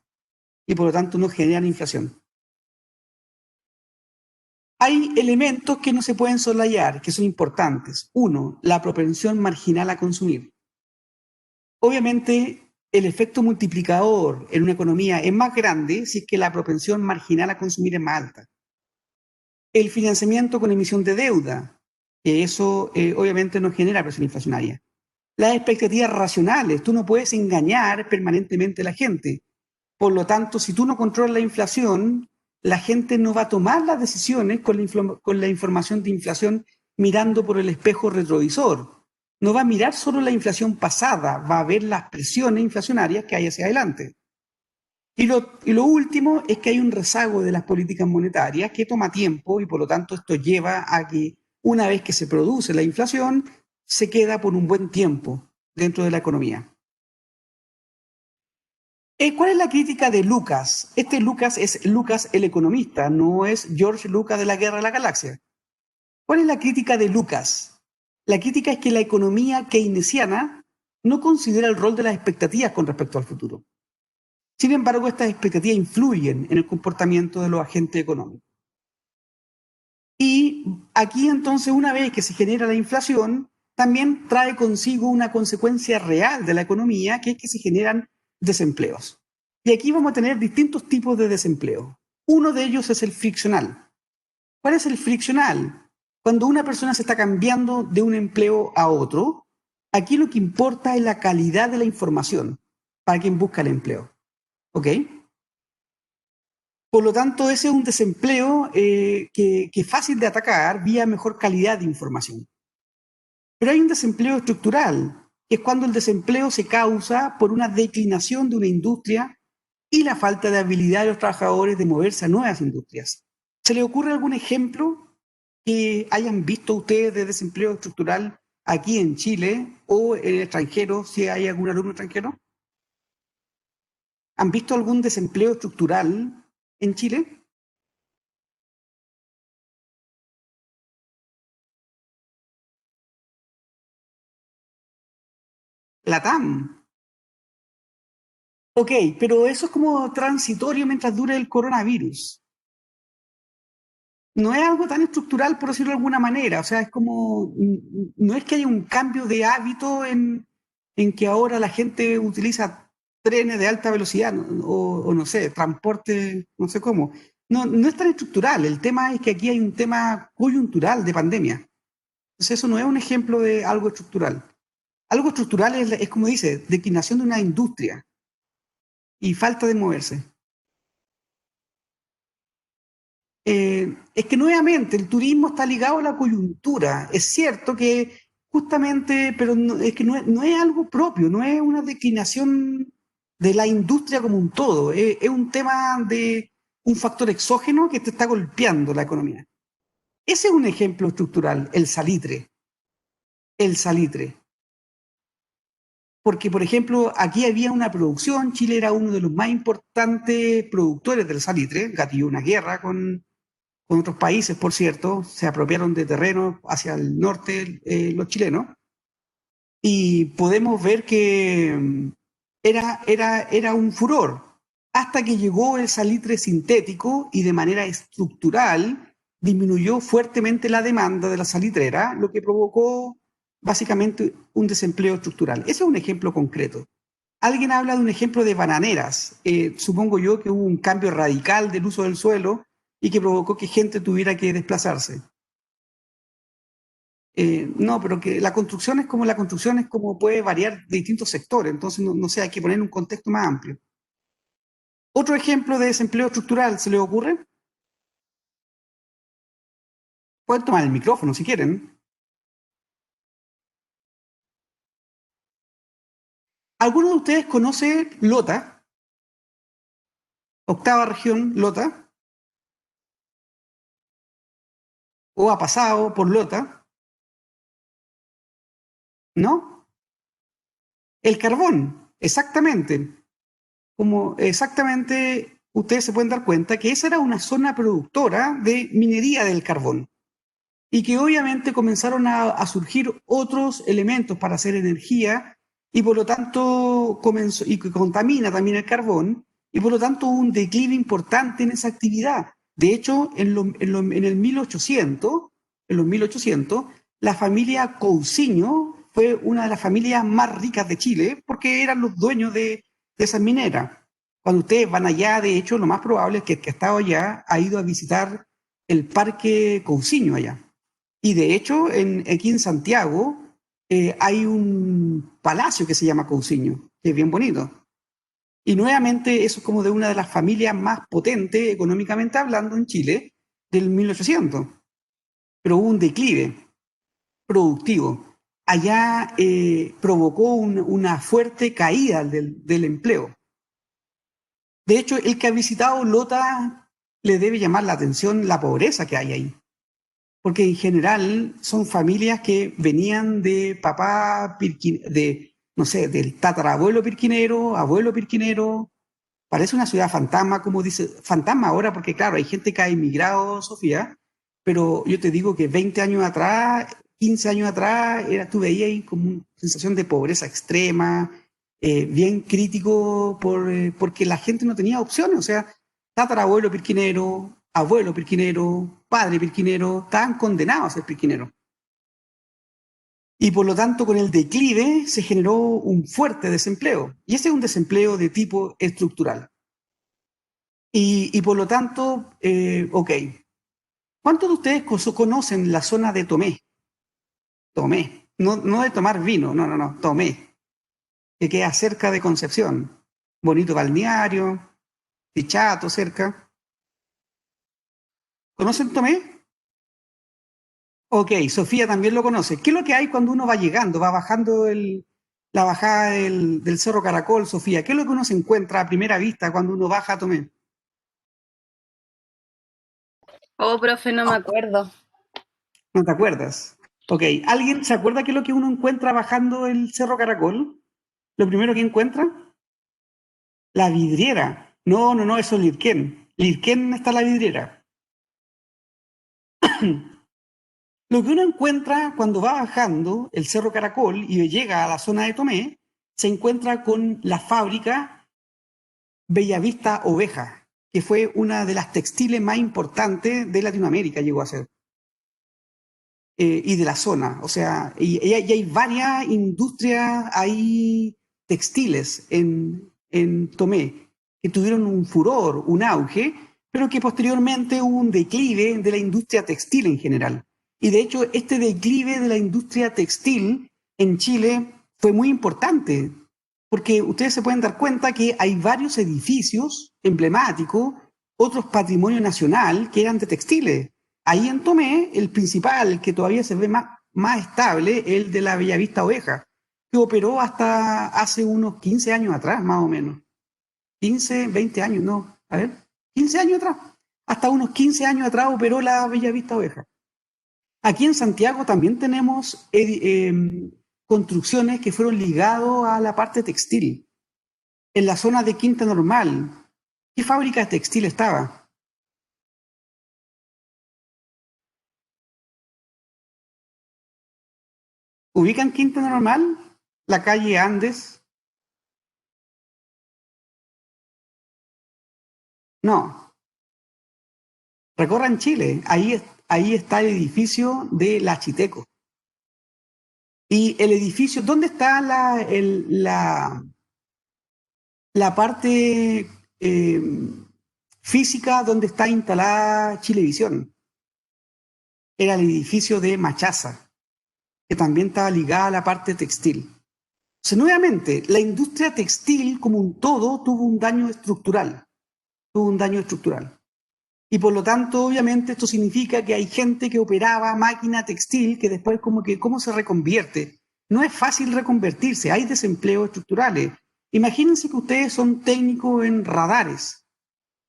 Y por lo tanto, no generan inflación. Hay elementos que no se pueden soslayar, que son importantes. Uno, la propensión marginal a consumir. Obviamente, el efecto multiplicador en una economía es más grande si es que la propensión marginal a consumir es más alta. El financiamiento con emisión de deuda, que eso obviamente no genera presión inflacionaria. Las expectativas racionales, tú no puedes engañar permanentemente a la gente. Por lo tanto, si tú no controlas la inflación, la gente no va a tomar las decisiones con la información de inflación mirando por el espejo retrovisor. No va a mirar solo la inflación pasada, va a ver las presiones inflacionarias que hay hacia adelante. Y lo último es que hay un rezago de las políticas monetarias que toma tiempo y por lo tanto esto lleva a que una vez que se produce la inflación, se queda por un buen tiempo dentro de la economía. ¿Cuál es la crítica de Lucas? Este Lucas es Lucas el economista, no es George Lucas de la Guerra de la Galaxia. ¿Cuál es la crítica de Lucas? La crítica es que la economía keynesiana no considera el rol de las expectativas con respecto al futuro. Sin embargo, estas expectativas influyen en el comportamiento de los agentes económicos. Y aquí entonces, una vez que se genera la inflación, también trae consigo una consecuencia real de la economía, que es que se generan desempleos. Y aquí vamos a tener distintos tipos de desempleo. Uno de ellos es el friccional. ¿Cuál es el friccional? Cuando una persona se está cambiando de un empleo a otro, aquí lo que importa es la calidad de la información para quien busca el empleo. ¿Ok? Por lo tanto, ese es un desempleo que es fácil de atacar vía mejor calidad de información. Pero hay un desempleo estructural, que es cuando el desempleo se causa por una declinación de una industria y la falta de habilidad de los trabajadores de moverse a nuevas industrias. ¿Se le ocurre algún ejemplo que hayan visto ustedes de desempleo estructural aquí en Chile o en el extranjero, si hay algún alumno extranjero? ¿Han visto algún desempleo estructural en Chile? La TAM. Ok, pero eso es como transitorio mientras dure el coronavirus. No es algo tan estructural, por decirlo de alguna manera. O sea, es como, no es que haya un cambio de hábito en que ahora la gente utiliza trenes de alta velocidad o no sé, transporte, no sé cómo. No, no es tan estructural. El tema es que aquí hay un tema coyuntural de pandemia. Entonces, eso no es un ejemplo de algo estructural. Algo estructural es como dice, declinación de una industria y falta de moverse. Es que nuevamente el turismo está ligado a la coyuntura. Es cierto que justamente, pero es que no es algo propio, no es una declinación de la industria como un todo. Es un tema de un factor exógeno que te está golpeando la economía. Ese es un ejemplo estructural, el salitre. El salitre. Porque, por ejemplo, aquí había una producción, Chile era uno de los más importantes productores del salitre, gatilló una guerra con otros países, por cierto, se apropiaron de terrenos hacia el norte los chilenos, y podemos ver que era un furor, hasta que llegó el salitre sintético y de manera estructural disminuyó fuertemente la demanda de la salitrera, lo que provocó básicamente un desempleo estructural. Ese es un ejemplo concreto. Alguien habla de un ejemplo de bananeras. Supongo yo que hubo un cambio radical del uso del suelo y que provocó que gente tuviera que desplazarse. No, pero que la construcción es como puede variar de distintos sectores, entonces no sé, hay que poner un contexto más amplio. Otro ejemplo de desempleo estructural, ¿se le ocurre? Pueden tomar el micrófono si quieren. ¿Alguno de ustedes conoce Lota, octava región Lota, o ha pasado por Lota? ¿No? El carbón, exactamente. Como exactamente ustedes se pueden dar cuenta que esa era una zona productora de minería del carbón y que obviamente comenzaron a surgir otros elementos para hacer energía y por lo tanto comenzó, y que contamina también el carbón y por lo tanto hubo un declive importante en esa actividad. De hecho, en el 1800, en los 1800, la familia Cousiño fue una de las familias más ricas de Chile porque eran los dueños de esas mineras. Cuando ustedes van allá, de hecho, lo más probable es que el que ha estado allá ha ido a visitar el Parque Cousiño allá. Y de hecho, aquí en Santiago hay un palacio que se llama Cousiño, que es bien bonito. Y nuevamente eso es como de una de las familias más potentes económicamente hablando en Chile del 1800. Pero hubo un declive productivo. Allá provocó una fuerte caída del empleo. De hecho, el que ha visitado Lota le debe llamar la atención la pobreza que hay ahí. Porque en general son familias que venían de papá, no sé, del tatarabuelo pirquinero, abuelo pirquinero. Parece una ciudad fantasma, como dice, fantasma ahora, porque claro, hay gente que ha emigrado, Sofía, pero yo te digo que 20 años atrás, 15 años atrás, tú veías ahí como una sensación de pobreza extrema, bien crítico porque la gente no tenía opciones, o sea, tatarabuelo pirquinero, abuelo pirquinero, padre pirquinero, estaban condenados a ser pirquineros. Y por lo tanto, con el declive se generó un fuerte desempleo. Y ese es un desempleo de tipo estructural. Y por lo tanto, ok, ¿cuántos de ustedes conocen la zona de Tomé? Tomé, no de tomar vino, no, Tomé, que queda cerca de Concepción. Bonito balneario, Pichato cerca. ¿Conocen Tomé? Ok, Sofía también lo conoce. ¿Qué es lo que hay cuando uno va llegando, va bajando la bajada del Cerro Caracol, Sofía? ¿Qué es lo que uno se encuentra a primera vista cuando uno baja a Tomé? Oh, profe, no me acuerdo. ¿No te acuerdas? Ok, ¿alguien se acuerda qué es lo que uno encuentra bajando el Cerro Caracol? Lo primero que encuentra, la vidriera. No, no, no, eso es Lirquén. Lirquén está la vidriera. Lo que uno encuentra cuando va bajando el Cerro Caracol y llega a la zona de Tomé, se encuentra con la fábrica Bellavista Oveja, que fue una de las textiles más importantes de Latinoamérica, llegó a ser, y de la zona. O sea, y hay varias industrias ahí textiles en Tomé que tuvieron un furor, un auge, pero que posteriormente hubo un declive de la industria textil en general. Y de hecho, este declive de la industria textil en Chile fue muy importante, porque ustedes se pueden dar cuenta que hay varios edificios emblemáticos, otros patrimonio nacional que eran de textiles. Ahí en Tomé, el principal, el que todavía se ve más estable, el de la Bellavista Oveja, que operó hasta hace unos 15 años atrás, más o menos. 15, 20 años, no, a ver, 15 años atrás. Hasta unos 15 años atrás operó la Bellavista Oveja. Aquí en Santiago también tenemos construcciones que fueron ligadas a la parte textil. En la zona de Quinta Normal, ¿qué fábrica de textil estaba? ¿Ubican Quinta Normal? La calle Andes. No, recorran Chile. Ahí está el edificio de la Chiteco. Y el edificio, ¿dónde está la parte eh, física donde está instalada Chilevisión? Era el edificio de Machaza, que también estaba ligada a la parte textil. O sea, nuevamente, la industria textil como un todo tuvo un daño estructural. Tuvo un daño estructural. Y por lo tanto, obviamente, esto significa que hay gente que operaba máquina textil que después como que, ¿cómo se reconvierte? No es fácil reconvertirse, hay desempleos estructurales. Imagínense que ustedes son técnicos en radares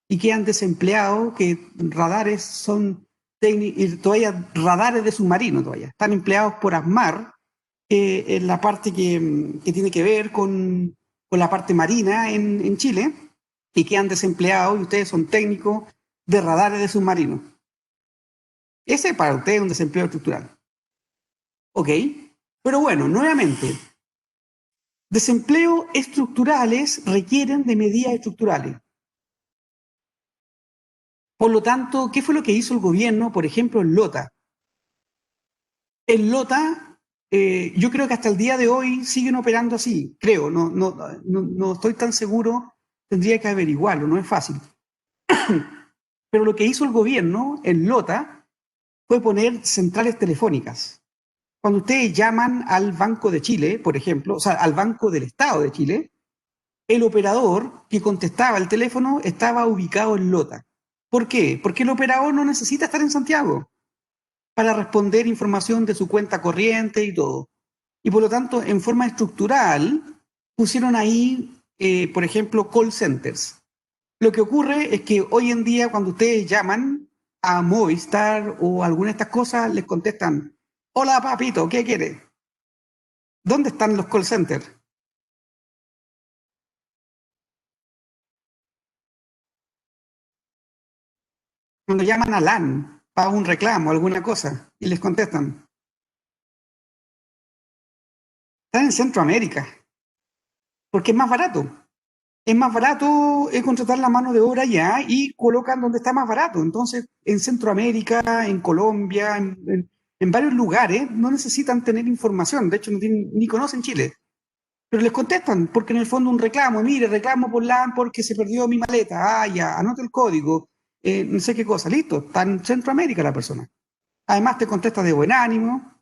y quedan desempleados, que radares son y todavía radares de submarino todavía. Están empleados por ASMAR, en la parte que tiene que ver con la parte marina en Chile, y quedan desempleados y ustedes son técnicos de radares de submarinos. Ese para ustedes es un desempleo estructural. ¿Ok? Pero bueno, nuevamente, desempleos estructurales requieren de medidas estructurales. Por lo tanto, ¿qué fue lo que hizo el gobierno, por ejemplo, en Lota? En Lota, yo creo que hasta el día de hoy siguen operando así, creo, no estoy tan seguro, tendría que averiguarlo, no es fácil. Pero lo que hizo el gobierno en Lota fue poner centrales telefónicas. Cuando ustedes llaman al Banco de Chile, por ejemplo, o sea, al Banco del Estado de Chile, el operador que contestaba el teléfono estaba ubicado en Lota. ¿Por qué? Porque el operador no necesita estar en Santiago para responder información de su cuenta corriente y todo. Y por lo tanto, en forma estructural, pusieron ahí, por ejemplo, call centers. Lo que ocurre es que hoy en día, cuando ustedes llaman a Movistar o alguna de estas cosas, les contestan: hola papito, ¿qué quiere? ¿Dónde están los call centers? Cuando llaman a LAN para un reclamo, alguna cosa, y les contestan: están en Centroamérica, porque es más barato. Es más barato contratar la mano de obra allá y colocan donde está más barato. Entonces, en Centroamérica, en Colombia, en varios lugares, no necesitan tener información. De hecho, no tienen, ni conocen Chile. Pero les contestan, porque en el fondo un reclamo, mire, reclamo por LAN porque se perdió mi maleta. Ah, ya, anota el código, no sé qué cosa. Listo, está en Centroamérica la persona. Además, te contesta de buen ánimo,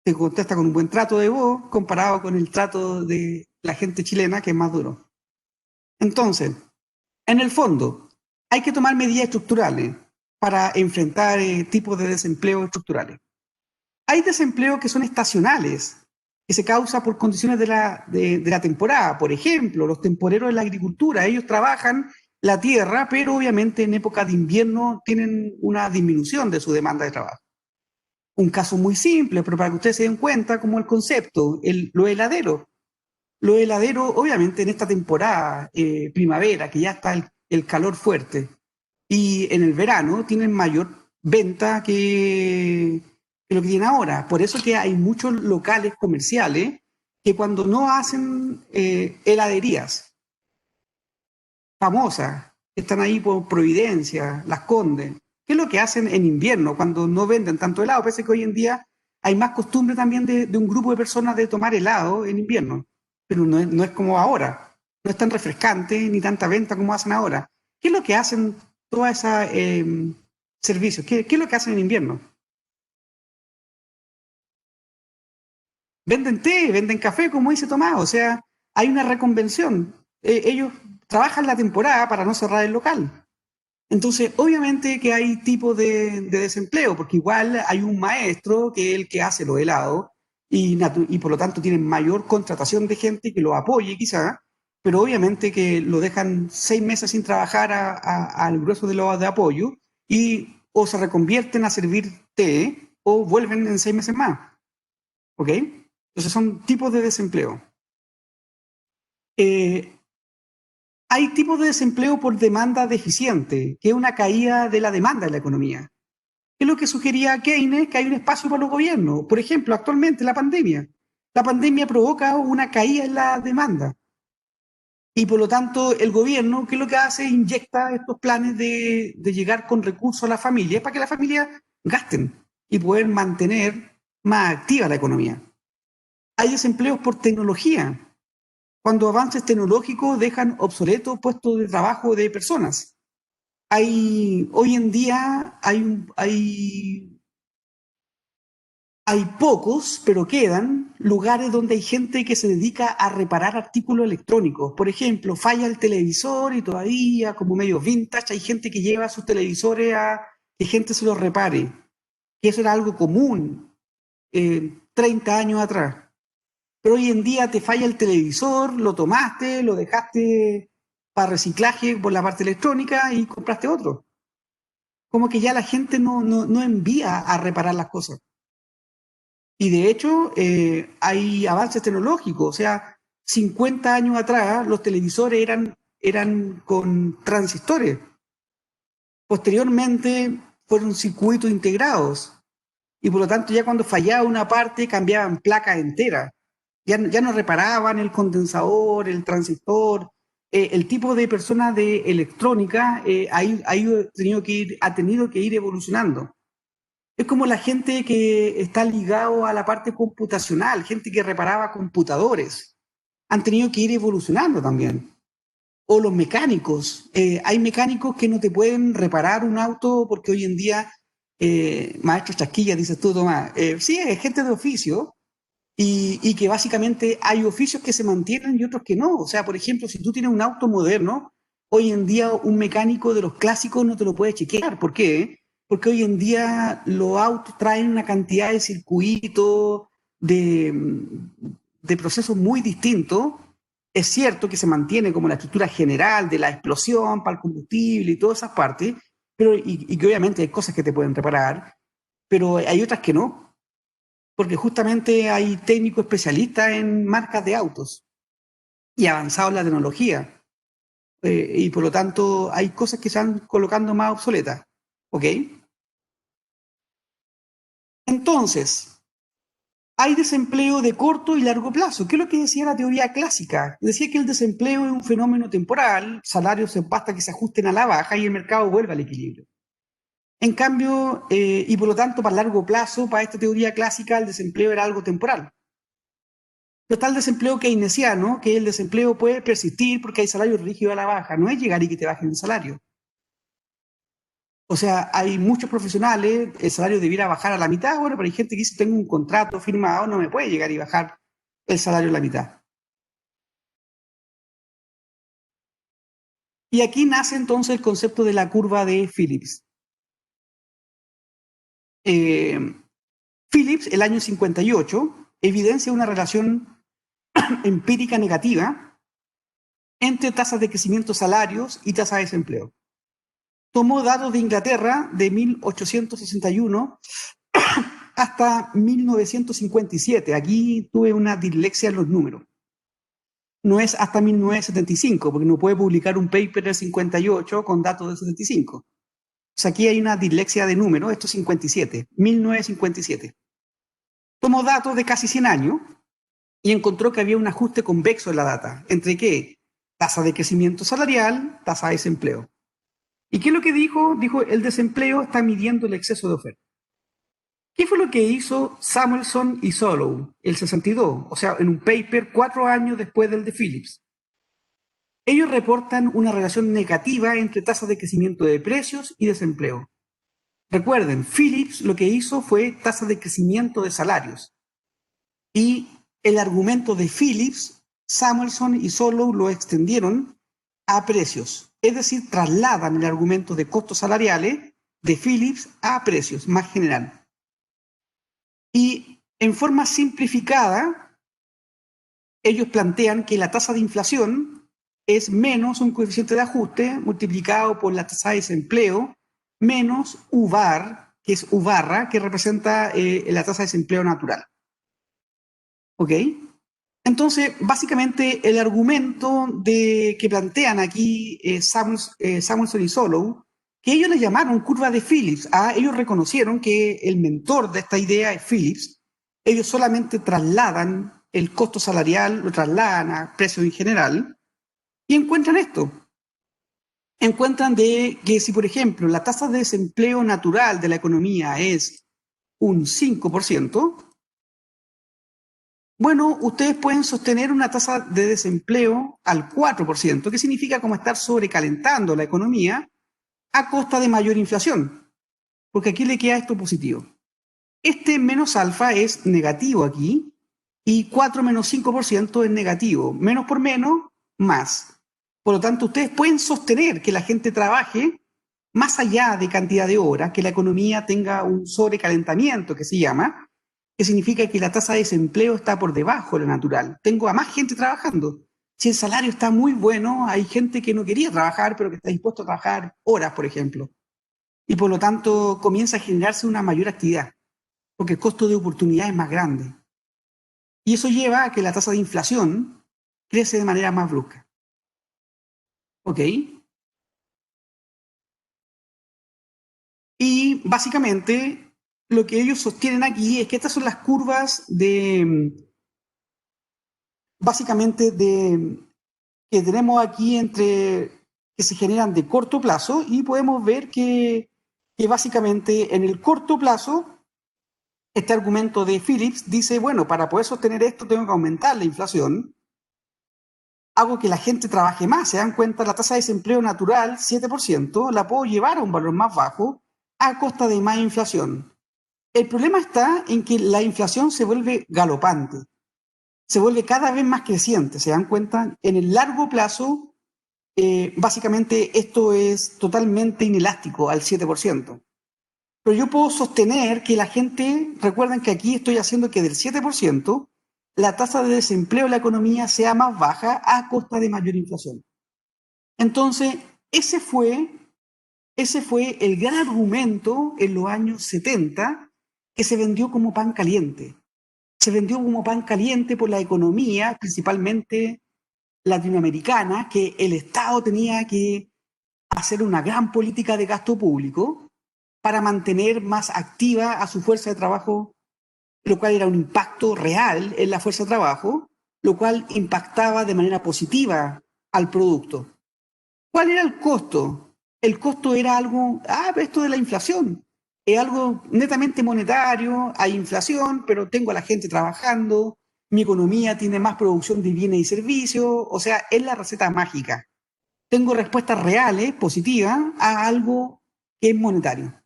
te contesta con un buen trato de voz, comparado con el trato de la gente chilena, que es más duro. Entonces, en el fondo, hay que tomar medidas estructurales para enfrentar tipos de desempleo estructurales. Hay desempleos que son estacionales, que se causa por condiciones de la temporada. Por ejemplo, los temporeros en la agricultura, ellos trabajan la tierra, pero obviamente en época de invierno tienen una disminución de su demanda de trabajo. Un caso muy simple, pero para que ustedes se den cuenta como el concepto, los heladeros. Los heladeros, obviamente en esta temporada primavera, que ya está el calor fuerte, y en el verano tienen mayor venta que lo que tienen ahora. Por eso que hay muchos locales comerciales que cuando no hacen heladerías famosas, que están ahí por Providencia, Las Condes, ¿qué es lo que hacen en invierno cuando no venden tanto helado? Parece que hoy en día hay más costumbre también de un grupo de personas de tomar helado en invierno, pero no es como ahora, no es tan refrescante ni tanta venta como hacen ahora. ¿Qué es lo que hacen todas esas servicios? ¿Qué es lo que hacen en invierno? Venden té, venden café, como dice Tomás, o sea, hay una reconvención. Ellos trabajan la temporada para no cerrar el local. Entonces, obviamente que hay tipos de desempleo, porque igual hay un maestro que es el que hace los helados y por lo tanto tienen mayor contratación de gente que lo apoye quizá, pero obviamente que lo dejan 6 meses sin trabajar al grueso de los de apoyo y o se reconvierten a servir té o vuelven en 6 meses más, ¿ok? Entonces son tipos de desempleo. Eh, Hay tipos de desempleo por demanda deficiente, que es una caída de la demanda en la economía. ¿Qué es lo que sugería Keynes? Que hay un espacio para los gobiernos. Por ejemplo, actualmente la pandemia. La pandemia provoca una caída en la demanda. Y por lo tanto, el gobierno, ¿qué es lo que hace? Inyecta estos planes de llegar con recursos a la familia para que las familias gasten y poder mantener más activa la economía. Hay desempleos por tecnología, cuando avances tecnológicos dejan obsoletos puestos de trabajo de personas. Hoy en día hay pocos, pero quedan lugares donde hay gente que se dedica a reparar artículos electrónicos. Por ejemplo, falla el televisor y todavía, como medio vintage, hay gente que lleva sus televisores a que gente se los repare. Que eso era algo común 30 años atrás. Pero hoy en día te falla el televisor, lo tomaste, lo dejaste para reciclaje por la parte electrónica y compraste otro. Como que ya la gente no envía a reparar las cosas. Y de hecho, hay avances tecnológicos. O sea, 50 años atrás los televisores eran con transistores. Posteriormente fueron circuitos integrados. Y por lo tanto, ya cuando fallaba una parte, cambiaban placas enteras. Ya no reparaban el condensador, el transistor. El tipo de persona de electrónica ha tenido que ir evolucionando. Es como la gente que está ligado a la parte computacional, gente que reparaba computadores. Han tenido que ir evolucionando también. O los mecánicos. Hay mecánicos que no te pueden reparar un auto porque hoy en día, maestro Chasquilla, dices tú, Tomás, sí, es gente de oficio y que básicamente hay oficios que se mantienen y otros que no. O sea, por ejemplo, si tú tienes un auto moderno, hoy en día un mecánico de los clásicos no te lo puede chequear. ¿Por qué? Porque hoy en día los autos traen una cantidad de circuitos, de, de procesos muy distintos. Es cierto que se mantiene como la estructura general de la explosión para el combustible y todas esas partes, pero, y que obviamente hay cosas que te pueden reparar, pero hay otras que no, porque justamente hay técnicos especialistas en marcas de autos y avanzado en la tecnología, y por lo tanto hay cosas que se van colocando más obsoletas. ¿Ok? Entonces, hay desempleo de corto y largo plazo. ¿Qué es lo que decía la teoría clásica? Decía que el desempleo es un fenómeno temporal, salarios se basta que se ajusten a la baja y el mercado vuelve al equilibrio. En cambio, y por lo tanto, para largo plazo, para esta teoría clásica, el desempleo era algo temporal. Pero está el desempleo keynesiano, que el desempleo puede persistir porque hay salarios rígidos a la baja, no es llegar y que te bajen el salario. O sea, hay muchos profesionales, el salario debiera bajar a la mitad, bueno, pero hay gente que dice, tengo un contrato firmado, no me puede llegar y bajar el salario a la mitad. Y aquí nace entonces el concepto de la curva de Phillips. Phillips, el año 58, evidencia una relación empírica negativa entre tasas de crecimiento salarios y tasas de desempleo. Tomó datos de Inglaterra de 1861 hasta 1957. Aquí tuve una dislexia en los números. No es hasta 1975, porque no puede publicar un paper del 58 con datos del 75. O sea, aquí hay una dislexia de números, esto es 57, 1957. Tomó datos de casi 100 años y encontró que había un ajuste convexo en la data. ¿Entre qué? Tasa de crecimiento salarial, tasa de desempleo. ¿Y qué es lo que dijo? Dijo, el desempleo está midiendo el exceso de oferta. ¿Qué fue lo que hizo Samuelson y Solow el 62? O sea, en un paper 4 años después del de Phillips. Ellos reportan una relación negativa entre tasas de crecimiento de precios y desempleo. Recuerden, Phillips lo que hizo fue tasa de crecimiento de salarios. Y el argumento de Phillips, Samuelson y Solow lo extendieron a precios. Es decir, trasladan el argumento de costos salariales de Phillips a precios, más general. Y en forma simplificada, ellos plantean que la tasa de inflación es menos un coeficiente de ajuste multiplicado por la tasa de desempleo menos UVAR, que es U barra, que representa la tasa de desempleo natural. ¿Ok? Entonces, básicamente, el argumento que plantean aquí Samuelson y Solow, que ellos le llamaron curva de Phillips, ellos reconocieron que el mentor de esta idea es Phillips, ellos solamente trasladan el costo salarial, lo trasladan a precios en general, y encuentran esto. Encuentran que si, por ejemplo, la tasa de desempleo natural de la economía es un 5%, bueno, ustedes pueden sostener una tasa de desempleo al 4%, que significa como estar sobrecalentando la economía a costa de mayor inflación, porque aquí le queda esto positivo. Este menos alfa es negativo aquí y 4 menos 5% es negativo. Menos por menos, más. Por lo tanto, ustedes pueden sostener que la gente trabaje más allá de cantidad de horas, que la economía tenga un sobrecalentamiento, que se llama, que significa que la tasa de desempleo está por debajo de la natural. Tengo a más gente trabajando. Si el salario está muy bueno, hay gente que no quería trabajar, pero que está dispuesto a trabajar horas, por ejemplo. Y por lo tanto comienza a generarse una mayor actividad, porque el costo de oportunidad es más grande. Y eso lleva a que la tasa de inflación crece de manera más brusca. ¿Ok? Y básicamente lo que ellos sostienen aquí es que estas son las curvas básicamente que tenemos aquí que se generan de corto plazo y podemos ver que básicamente en el corto plazo este argumento de Phillips dice, bueno, para poder sostener esto tengo que aumentar la inflación, hago que la gente trabaje más, se dan cuenta, la tasa de desempleo natural, 7%, la puedo llevar a un valor más bajo a costa de más inflación. El problema está en que la inflación se vuelve galopante, se vuelve cada vez más creciente, se dan cuenta, en el largo plazo, básicamente esto es totalmente inelástico al 7%. Pero yo puedo sostener que la gente, recuerden que aquí estoy haciendo que del 7%, la tasa de desempleo de la economía sea más baja a costa de mayor inflación. Entonces, ese fue el gran argumento en los años 70 que se vendió como pan caliente. Se vendió como pan caliente por la economía, principalmente latinoamericana, que el Estado tenía que hacer una gran política de gasto público para mantener más activa a su fuerza de trabajo, lo cual era un impacto real en la fuerza de trabajo, lo cual impactaba de manera positiva al producto. ¿Cuál era el costo? El costo era algo, esto de la inflación, es algo netamente monetario, hay inflación, pero tengo a la gente trabajando, mi economía tiene más producción de bienes y servicios, o sea, es la receta mágica. Tengo respuestas reales, positivas, a algo que es monetario.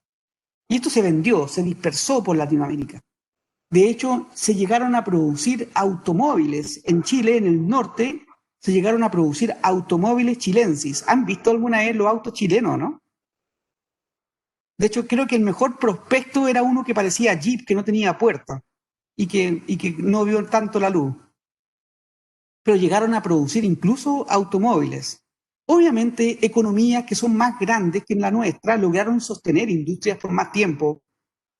Y esto se vendió, se dispersó por Latinoamérica. De hecho, se llegaron a producir automóviles en Chile, en el norte, se llegaron a producir automóviles chilensis. ¿Han visto alguna vez los autos chilenos, no? De hecho, creo que el mejor prospecto era uno que parecía Jeep, que no tenía puerta y que no vio tanto la luz. Pero llegaron a producir incluso automóviles. Obviamente, economías que son más grandes que la nuestra lograron sostener industrias por más tiempo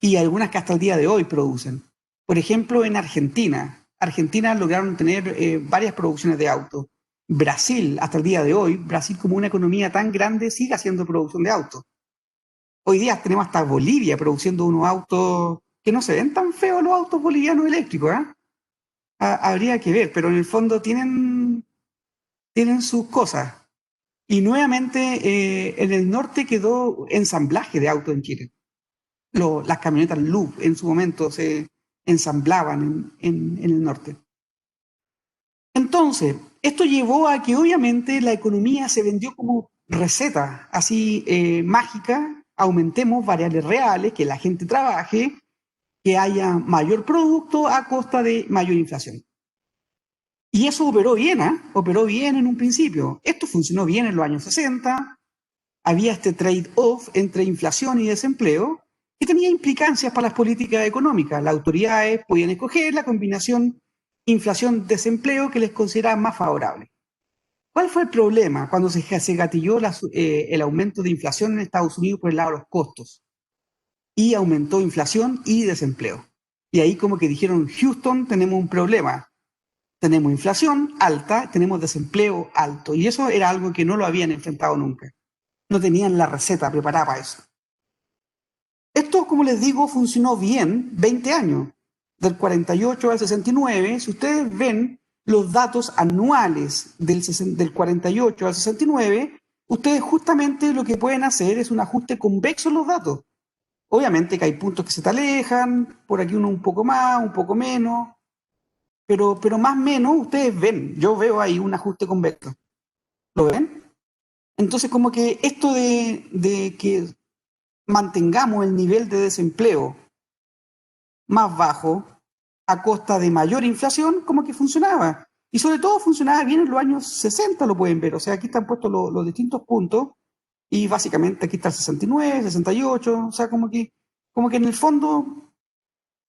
y algunas que hasta el día de hoy producen. Por ejemplo, en Argentina. Argentina lograron tener varias producciones de autos. Brasil, hasta el día de hoy, Brasil como una economía tan grande sigue haciendo producción de autos. Hoy día tenemos hasta Bolivia produciendo unos autos que no se ven tan feos los autos bolivianos eléctricos, ¿eh? Habría que ver, pero en el fondo tienen sus cosas. Y nuevamente en el norte quedó ensamblaje de autos en Chile. Las camionetas Loop en su momento se ensamblaban en el norte. Entonces, esto llevó a que obviamente la economía se vendió como receta así mágica, aumentemos variables reales, que la gente trabaje, que haya mayor producto a costa de mayor inflación. Y eso operó bien, ¿eh? Operó bien en un principio. Esto funcionó bien en los años 60. Había este trade-off entre inflación y desempleo que tenía implicancias para las políticas económicas. Las autoridades podían escoger la combinación inflación-desempleo que les consideraban más favorable. ¿Cuál fue el problema cuando se gatilló el aumento de inflación en Estados Unidos por el lado de los costos? Y aumentó inflación y desempleo. Y ahí como que dijeron, Houston, tenemos un problema. Tenemos inflación alta, tenemos desempleo alto. Y eso era algo que no lo habían enfrentado nunca. No tenían la receta preparada para eso. Esto, como les digo, funcionó bien 20 años, del 48 al 69. Si ustedes ven los datos anuales del 48 al 69, ustedes justamente lo que pueden hacer es un ajuste convexo en los datos. Obviamente que hay puntos que se te alejan, por aquí uno un poco más, un poco menos, pero más o menos ustedes ven, yo veo ahí un ajuste convexo. ¿Lo ven? Entonces, como que esto de que mantengamos el nivel de desempleo más bajo a costa de mayor inflación, como que funcionaba. Y sobre todo funcionaba bien en los años 60, lo pueden ver. O sea, aquí están puestos los distintos puntos y básicamente aquí está el 69, 68, o sea, como que en el fondo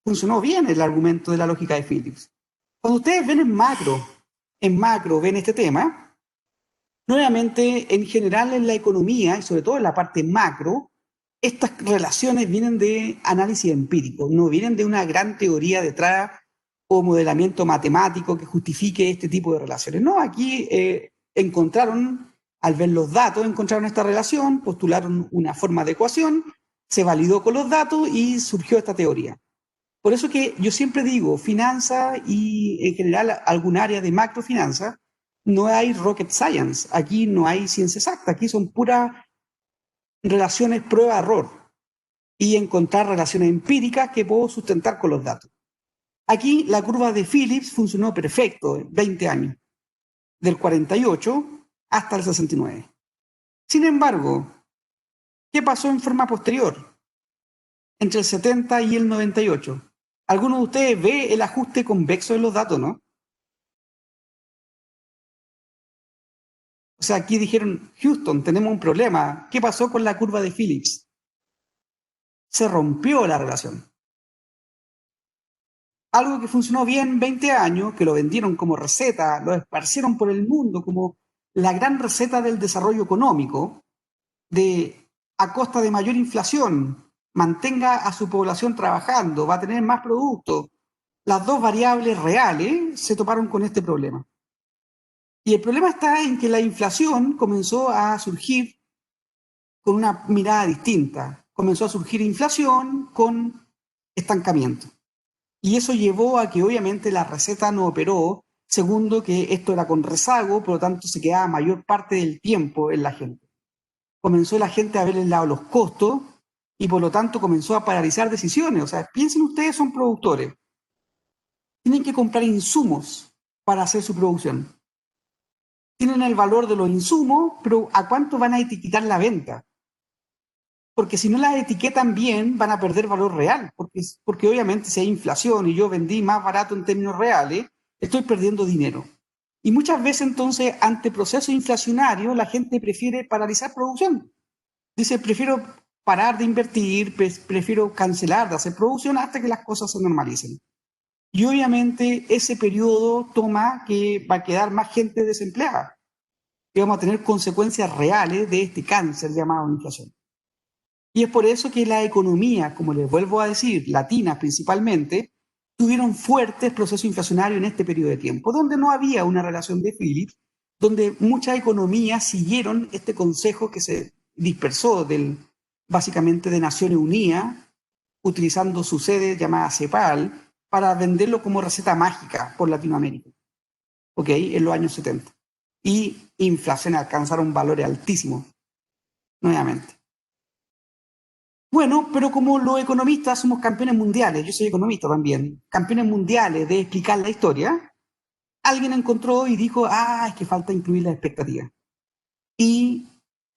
funcionó bien el argumento de la lógica de Phillips. Cuando ustedes ven en macro ven este tema, nuevamente en general en la economía y sobre todo en la parte macro, estas relaciones vienen de análisis empírico, no vienen de una gran teoría detrás o modelamiento matemático que justifique este tipo de relaciones. No, aquí encontraron, al ver los datos, encontraron esta relación, postularon una forma de ecuación, se validó con los datos y surgió esta teoría. Por eso que yo siempre digo, finanza y en general algún área de macrofinanza, no hay rocket science, aquí no hay ciencia exacta, aquí son puras relaciones prueba-error y encontrar relaciones empíricas que puedo sustentar con los datos. Aquí la curva de Phillips funcionó perfecto en 20 años, del 48 hasta el 69. Sin embargo, ¿qué pasó en forma posterior? Entre el 70 y el 98. Algunos de ustedes ve el ajuste convexo de los datos, ¿no? O sea, aquí dijeron, Houston, tenemos un problema. ¿Qué pasó con la curva de Phillips? Se rompió la relación. Algo que funcionó bien 20 años, que lo vendieron como receta, lo esparcieron por el mundo como la gran receta del desarrollo económico, de a costa de mayor inflación, mantenga a su población trabajando, va a tener más productos. Las dos variables reales se toparon con este problema. Y el problema está en que la inflación comenzó a surgir con una mirada distinta. Comenzó a surgir inflación con estancamiento. Y eso llevó a que obviamente la receta no operó. Segundo, que esto era con rezago, por lo tanto se quedaba mayor parte del tiempo en la gente. Comenzó la gente a ver el lado de los costos y por lo tanto comenzó a paralizar decisiones. O sea, piensen ustedes, son productores. Tienen que comprar insumos para hacer su producción. Tienen el valor de los insumos, pero ¿a cuánto van a etiquetar la venta? Porque si no las etiquetan bien, van a perder valor real, porque obviamente si hay inflación y yo vendí más barato en términos reales, estoy perdiendo dinero. Y muchas veces entonces, ante procesos inflacionarios, la gente prefiere paralizar producción. Dice, prefiero parar de invertir, prefiero cancelar de hacer producción hasta que las cosas se normalicen. Y obviamente ese periodo toma que va a quedar más gente desempleada y vamos a tener consecuencias reales de este cáncer llamado inflación. Y es por eso que la economía, como les vuelvo a decir, latinas principalmente, tuvieron fuertes procesos inflacionarios en este periodo de tiempo, donde no había una relación de Phillips, donde muchas economías siguieron este consejo que se dispersó básicamente de Naciones Unidas, utilizando su sede llamada CEPAL, para venderlo como receta mágica por Latinoamérica, ¿ok? En los años 70. Y inflación alcanzaron valores altísimos, nuevamente. Bueno, pero como los economistas somos campeones mundiales, yo soy economista también, campeones mundiales de explicar la historia, alguien encontró y dijo, es que falta incluir la expectativa. Y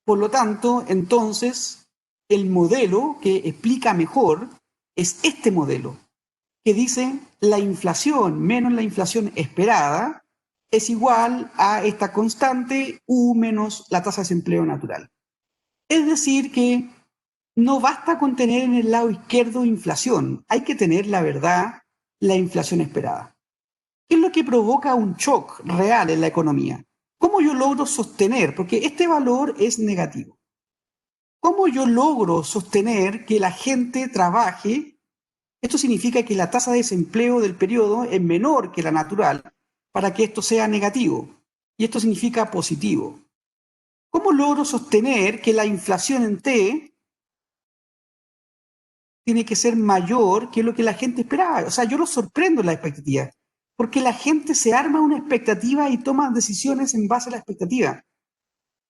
por lo tanto, entonces, el modelo que explica mejor es este modelo, que dice la inflación menos la inflación esperada es igual a esta constante U menos la tasa de desempleo natural. Es decir, que no basta con tener en el lado izquierdo inflación, hay que tener la verdad, la inflación esperada. ¿Qué es lo que provoca un shock real en la economía? ¿Cómo yo logro sostener? Porque este valor es negativo. ¿Cómo yo logro sostener que la gente trabaje? Esto significa que la tasa de desempleo del periodo es menor que la natural para que esto sea negativo. Y esto significa positivo. ¿Cómo logro sostener que la inflación en T tiene que ser mayor que lo que la gente esperaba? O sea, yo lo sorprendo en la expectativa, porque la gente se arma una expectativa y toma decisiones en base a la expectativa.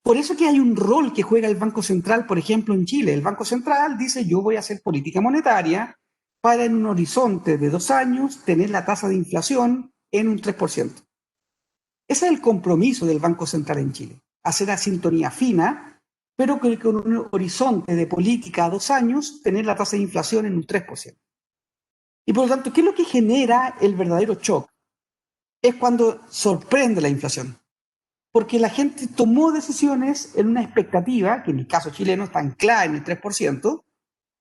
Por eso que hay un rol que juega el Banco Central, por ejemplo, en Chile. El Banco Central dice, yo voy a hacer política monetaria para en un horizonte de 2 años tener la tasa de inflación en un 3%. Ese es el compromiso del Banco Central en Chile, hacer la sintonía fina, pero que con un horizonte de política a 2 años tener la tasa de inflación en un 3%. Y por lo tanto, ¿qué es lo que genera el verdadero shock? Es cuando sorprende la inflación. Porque la gente tomó decisiones en una expectativa, que en el caso chileno está anclada en el 3%,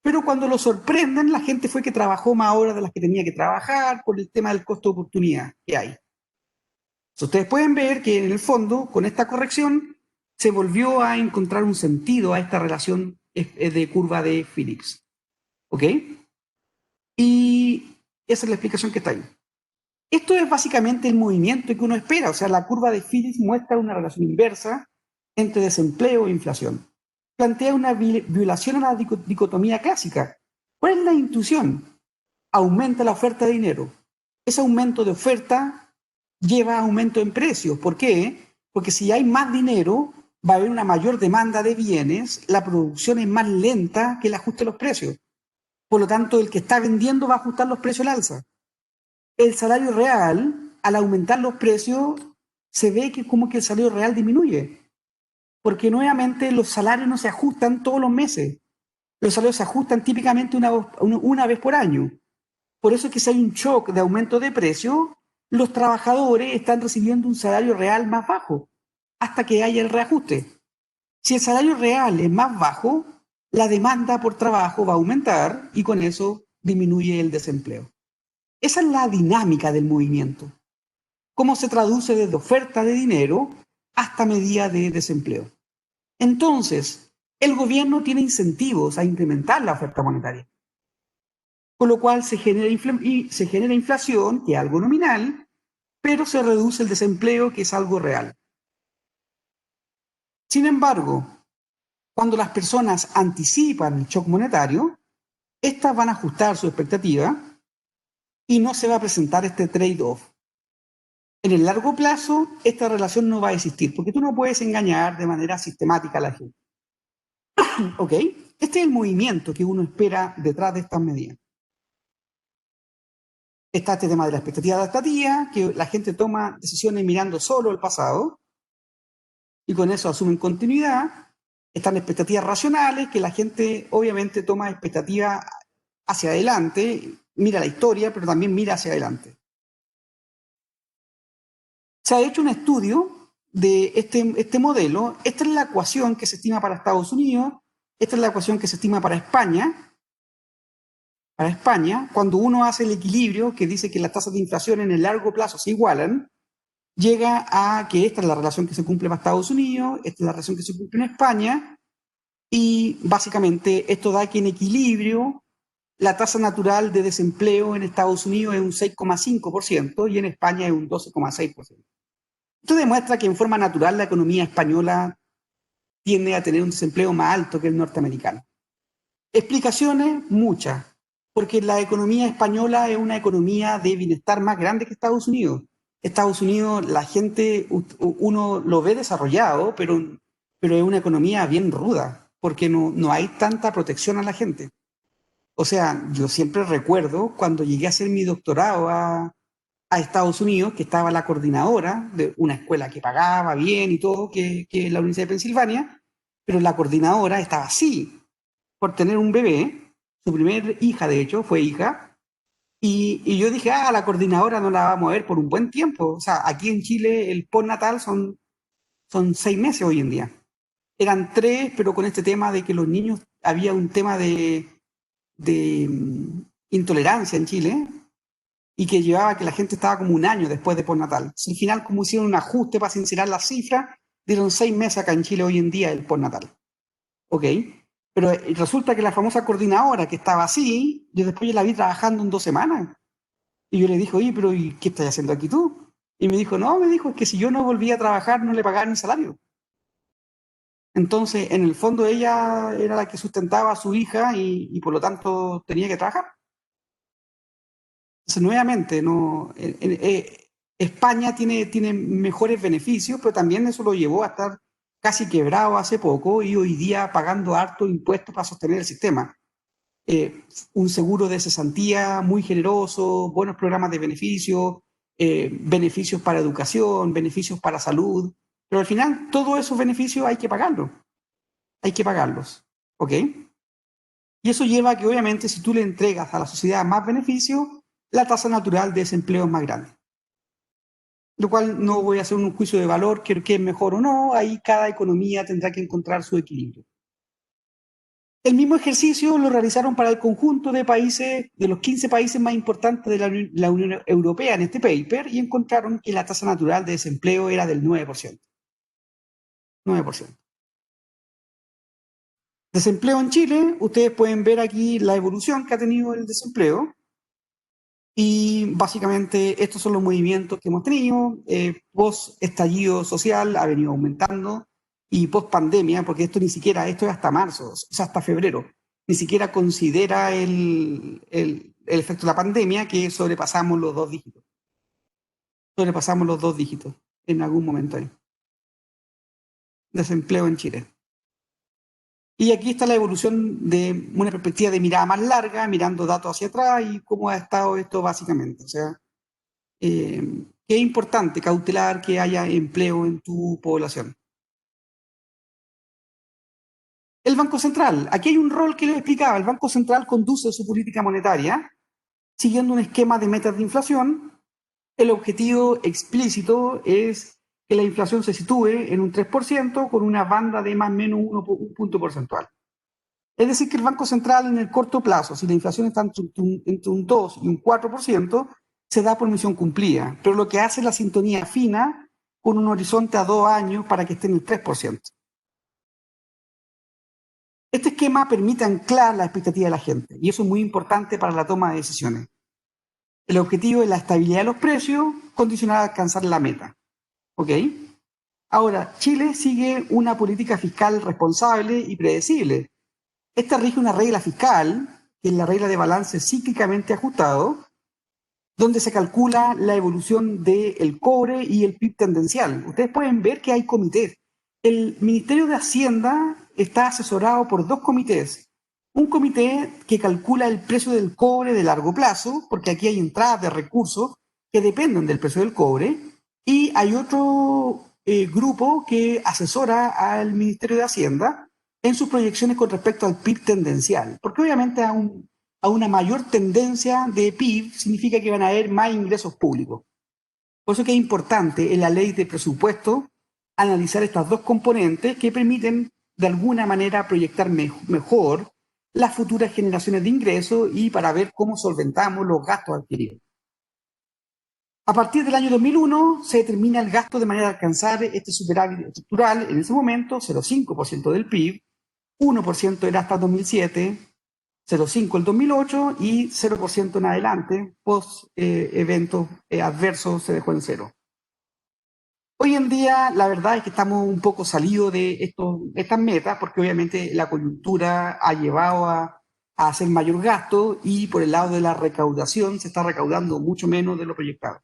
pero cuando lo sorprenden, la gente fue que trabajó más horas de las que tenía que trabajar por el tema del costo de oportunidad que hay. Entonces, ustedes pueden ver que en el fondo, con esta corrección, se volvió a encontrar un sentido a esta relación de curva de Phillips. ¿Ok? Y esa es la explicación que está ahí. Esto es básicamente el movimiento que uno espera, o sea, la curva de Phillips muestra una relación inversa entre desempleo e inflación. Plantea una violación a la dicotomía clásica. ¿Cuál es la intuición? Aumenta la oferta de dinero. Ese aumento de oferta lleva a aumento en precios. ¿Por qué? Porque si hay más dinero, va a haber una mayor demanda de bienes, la producción es más lenta que el ajuste de los precios. Por lo tanto, el que está vendiendo va a ajustar los precios al alza. El salario real, al aumentar los precios, se ve que como que el salario real disminuye, porque nuevamente los salarios no se ajustan todos los meses, los salarios se ajustan típicamente una vez por año. Por eso es que si hay un shock de aumento de precio, los trabajadores están recibiendo un salario real más bajo hasta que haya el reajuste. Si el salario real es más bajo, la demanda por trabajo va a aumentar y con eso disminuye el desempleo. Esa es la dinámica del movimiento. Cómo se traduce desde oferta de dinero hasta medida de desempleo. Entonces, el gobierno tiene incentivos a incrementar la oferta monetaria, con lo cual se genera inflación, que es algo nominal, pero se reduce el desempleo, que es algo real. Sin embargo, cuando las personas anticipan el shock monetario, estas van a ajustar su expectativa y no se va a presentar este trade-off. En el largo plazo, esta relación no va a existir, porque tú no puedes engañar de manera sistemática a la gente. ¿Ok? Este es el movimiento que uno espera detrás de estas medidas. Está este tema de la expectativa adaptativa, que la gente toma decisiones mirando solo el pasado, y con eso asumen continuidad. Están expectativas racionales, que la gente obviamente toma expectativas hacia adelante, mira la historia, pero también mira hacia adelante. Se ha hecho un estudio de este modelo. Esta es la ecuación que se estima para Estados Unidos. esta es la ecuación que se estima para España. Para España, cuando uno hace el equilibrio que dice que las tasas de inflación en el largo plazo se igualan, llega a que esta es la relación que se cumple para Estados Unidos, esta es la relación que se cumple en España, y básicamente esto da que en equilibrio la tasa natural de desempleo en Estados Unidos es un 6,5% y en España es un 12,6%. Esto demuestra que en forma natural la economía española tiende a tener un desempleo más alto que el norteamericano. Explicaciones, muchas, porque la economía española es una economía de bienestar más grande que Estados Unidos. Estados Unidos, la gente, uno lo ve desarrollado, pero es una economía bien ruda, porque no hay tanta protección a la gente. O sea, yo siempre recuerdo cuando llegué a hacer mi doctorado a Estados Unidos, que estaba la coordinadora de una escuela que pagaba bien y todo, que es la Universidad de Pensilvania, pero la coordinadora estaba así, por tener un bebé, su primer hija de hecho fue hija, y yo dije, la coordinadora no la vamos a ver por un buen tiempo. O sea, aquí en Chile el postnatal son 6 meses hoy en día. Eran 3, pero con este tema de que los niños, había un tema de intolerancia en Chile, y que llevaba a que la gente estaba como un año después de postnatal. Al final, como hicieron un ajuste para sincerar las cifras, dieron 6 meses acá en Chile hoy en día el postnatal. ¿Ok? Pero resulta que la famosa coordinadora que estaba así, yo después yo la vi trabajando en 2 semanas. Y yo le dije, oye, pero ¿y qué estás haciendo aquí tú? Y me dijo, no, me dijo, es que si yo no volvía a trabajar no le pagaban ni salario. Entonces, en el fondo ella era la que sustentaba a su hija y por lo tanto tenía que trabajar. Entonces, nuevamente, no, España tiene mejores beneficios, pero también eso lo llevó a estar casi quebrado hace poco y hoy día pagando harto impuestos para sostener el sistema. Un seguro de cesantía muy generoso, buenos programas de beneficios, beneficios para educación, beneficios para salud, pero al final todos esos beneficios hay que pagarlos, ¿ok? Y eso lleva a que obviamente si tú le entregas a la sociedad más beneficios, la tasa natural de desempleo es más grande. Lo cual no voy a hacer un juicio de valor, que es mejor o no, ahí cada economía tendrá que encontrar su equilibrio. El mismo ejercicio lo realizaron para el conjunto de países, de los 15 países más importantes de la Unión Europea en este paper, y encontraron que la tasa natural de desempleo era del 9%. 9%. Desempleo en Chile, ustedes pueden ver aquí la evolución que ha tenido el desempleo. Y básicamente estos son los movimientos que hemos tenido. Post estallido social ha venido aumentando, y post pandemia, porque esto ni siquiera, esto es hasta marzo, o sea, hasta febrero, ni siquiera considera el efecto de la pandemia, que sobrepasamos los 2 dígitos. Sobrepasamos los 2 dígitos en algún momento ahí. Desempleo en Chile. Y aquí está la evolución de una perspectiva de mirada más larga, mirando datos hacia atrás y cómo ha estado esto básicamente. O sea, que es importante cautelar que haya empleo en tu población. El Banco Central, aquí hay un rol que les explicaba. El Banco Central conduce su política monetaria siguiendo un esquema de metas de inflación. El objetivo explícito es que la inflación se sitúe en un 3% con una banda de más o menos un punto porcentual. Es decir, que el Banco Central en el corto plazo, si la inflación está entre un 2 y un 4%, se da por misión cumplida. Pero lo que hace es la sintonía fina con un horizonte a 2 años para que esté en el 3%. Este esquema permite anclar la expectativa de la gente, y eso es muy importante para la toma de decisiones. El objetivo es la estabilidad de los precios, condicional a alcanzar la meta. ¿Ok? Ahora, Chile sigue una política fiscal responsable y predecible. Esta rige una regla fiscal, que es la regla de balance cíclicamente ajustado, donde se calcula la evolución del cobre y el PIB tendencial. Ustedes pueden ver que hay comités. El Ministerio de Hacienda está asesorado por 2 comités. Un comité que calcula el precio del cobre de largo plazo, porque aquí hay entradas de recursos que dependen del precio del cobre, y hay otro grupo que asesora al Ministerio de Hacienda en sus proyecciones con respecto al PIB tendencial, porque obviamente a una mayor tendencia de PIB significa que van a haber más ingresos públicos. Por eso que es importante en la ley de presupuesto analizar estas 2 componentes que permiten de alguna manera proyectar mejor las futuras generaciones de ingresos y para ver cómo solventamos los gastos adquiridos. A partir del año 2001 se determina el gasto de manera a alcanzar este superávit estructural en ese momento, 0,5% del PIB, 1% era hasta 2007, 0,5% el 2008 y 0% en adelante, post eventos adversos se dejó en cero. Hoy en día la verdad es que estamos un poco salidos de estas metas porque obviamente la coyuntura ha llevado a hacer mayor gasto y por el lado de la recaudación se está recaudando mucho menos de lo proyectado.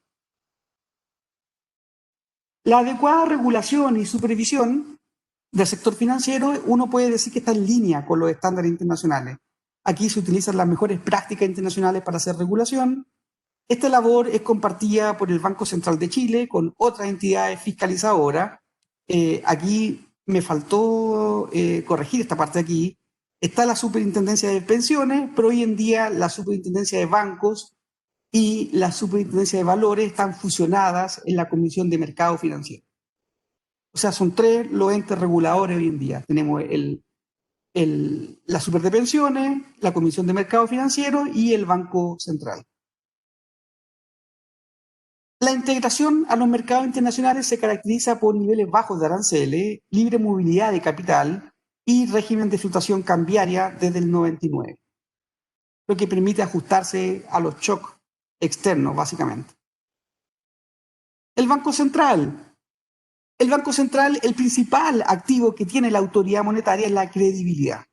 La adecuada regulación y supervisión del sector financiero, uno puede decir que está en línea con los estándares internacionales. Aquí se utilizan las mejores prácticas internacionales para hacer regulación. Esta labor es compartida por el Banco Central de Chile con otras entidades fiscalizadoras. Aquí me faltó corregir esta parte de aquí. Está la Superintendencia de Pensiones, pero hoy en día la Superintendencia de Bancos y la Superintendencia de Valores están fusionadas en la Comisión de Mercado Financiero. O sea, son tres los entes reguladores hoy en día. Tenemos la Super de Pensiones, la Comisión de Mercado Financiero y el Banco Central. La integración a los mercados internacionales se caracteriza por niveles bajos de aranceles, libre movilidad de capital y régimen de fluctuación cambiaria desde el 99, lo que permite ajustarse a los shocks externos, básicamente. El Banco Central. El Banco Central, el principal activo que tiene la autoridad monetaria es la credibilidad,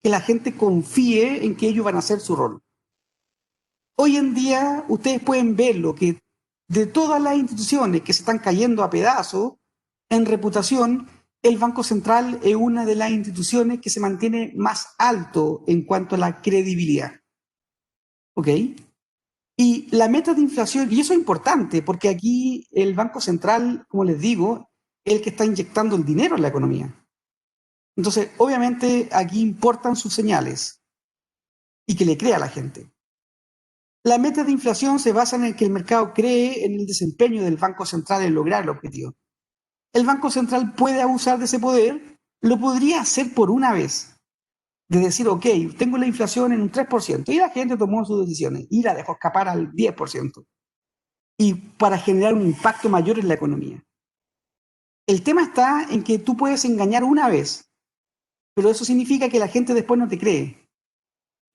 que la gente confíe en que ellos van a hacer su rol. Hoy en día ustedes pueden verlo, que de todas las instituciones que se están cayendo a pedazos en reputación, el Banco Central es una de las instituciones que se mantiene más alto en cuanto a la credibilidad. ¿Ok? Y la meta de inflación, y eso es importante, porque aquí el Banco Central, como les digo, es el que está inyectando el dinero en la economía. Entonces, obviamente, aquí importan sus señales y que le crea a la gente. Las metas de inflación se basan en que el mercado cree en el desempeño del Banco Central en lograr el objetivo. El Banco Central puede abusar de ese poder, lo podría hacer por una vez, de decir, ok, tengo la inflación en un 3%, y la gente tomó sus decisiones y la dejó escapar al 10%, y para generar un impacto mayor en la economía. El tema está en que tú puedes engañar una vez, pero eso significa que la gente después no te cree.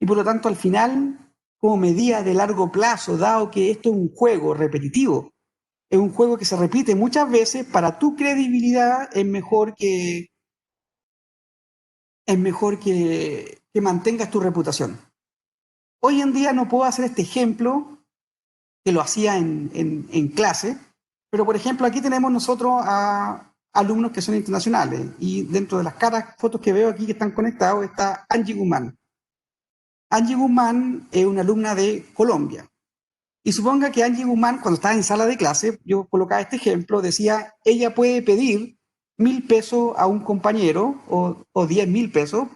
Y por lo tanto, al final, como medida de largo plazo, dado que esto es un juego repetitivo, es un juego que se repite muchas veces, para tu credibilidad es mejor que mantengas tu reputación. Hoy en día no puedo hacer este ejemplo, que lo hacía en clase, pero por ejemplo aquí tenemos nosotros a alumnos que son internacionales y dentro de las fotos que veo aquí que están conectados está Angie Guzmán. Angie Guzmán es una alumna de Colombia. Y suponga que Angie Guzmán, cuando estaba en sala de clase, yo colocaba este ejemplo, decía, ella puede pedir 1.000 pesos a un compañero o 10.000 pesos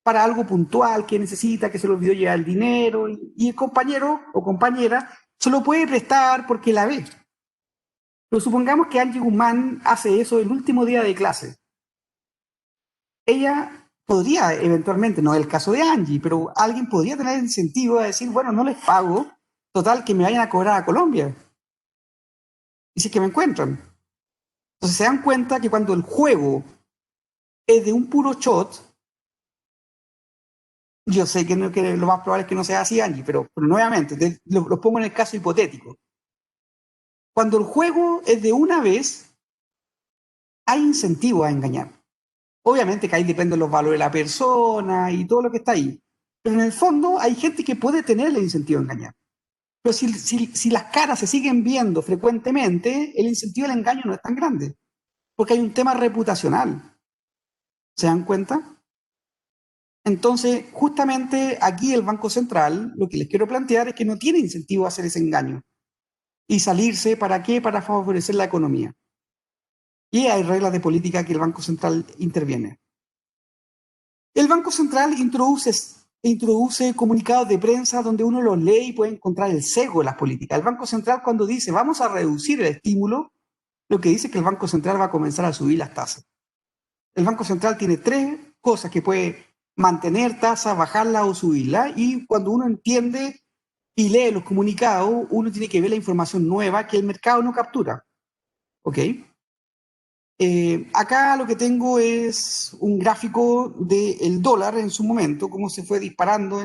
para algo puntual que necesita, que se le olvidó llevar el dinero, y el compañero o compañera se lo puede prestar porque la ve. Pero supongamos que Angie Guzmán hace eso el último día de clase. Ella podría eventualmente, no es el caso de Angie, pero alguien podría tener el incentivo de decir, bueno, no les pago, total, que me vayan a cobrar a Colombia. Y si es que me encuentran. Entonces se dan cuenta que cuando el juego es de un puro shot, yo sé que lo más probable es que no sea así, Angie, pero nuevamente, lo pongo en el caso hipotético. Cuando el juego es de una vez, hay incentivo a engañar. Obviamente que ahí depende de los valores de la persona y todo lo que está ahí. Pero en el fondo hay gente que puede tener el incentivo a engañar. Pero si las caras se siguen viendo frecuentemente, el incentivo al engaño no es tan grande. Porque hay un tema reputacional. ¿Se dan cuenta? Entonces, justamente aquí el Banco Central, lo que les quiero plantear es que no tiene incentivo a hacer ese engaño. ¿Y salirse para qué? Para favorecer la economía. Y hay reglas de política que el Banco Central interviene. El Banco Central introduce comunicados de prensa donde uno los lee y puede encontrar el sesgo de las políticas. El Banco Central, cuando dice vamos a reducir el estímulo, lo que dice es que el Banco Central va a comenzar a subir las tasas. El Banco Central tiene tres cosas que puede mantener tasas, bajarla o subirla, y cuando uno entiende y lee los comunicados, uno tiene que ver la información nueva que el mercado no captura. ¿Ok? Acá lo que tengo es un gráfico del dólar en su momento, cómo se fue disparando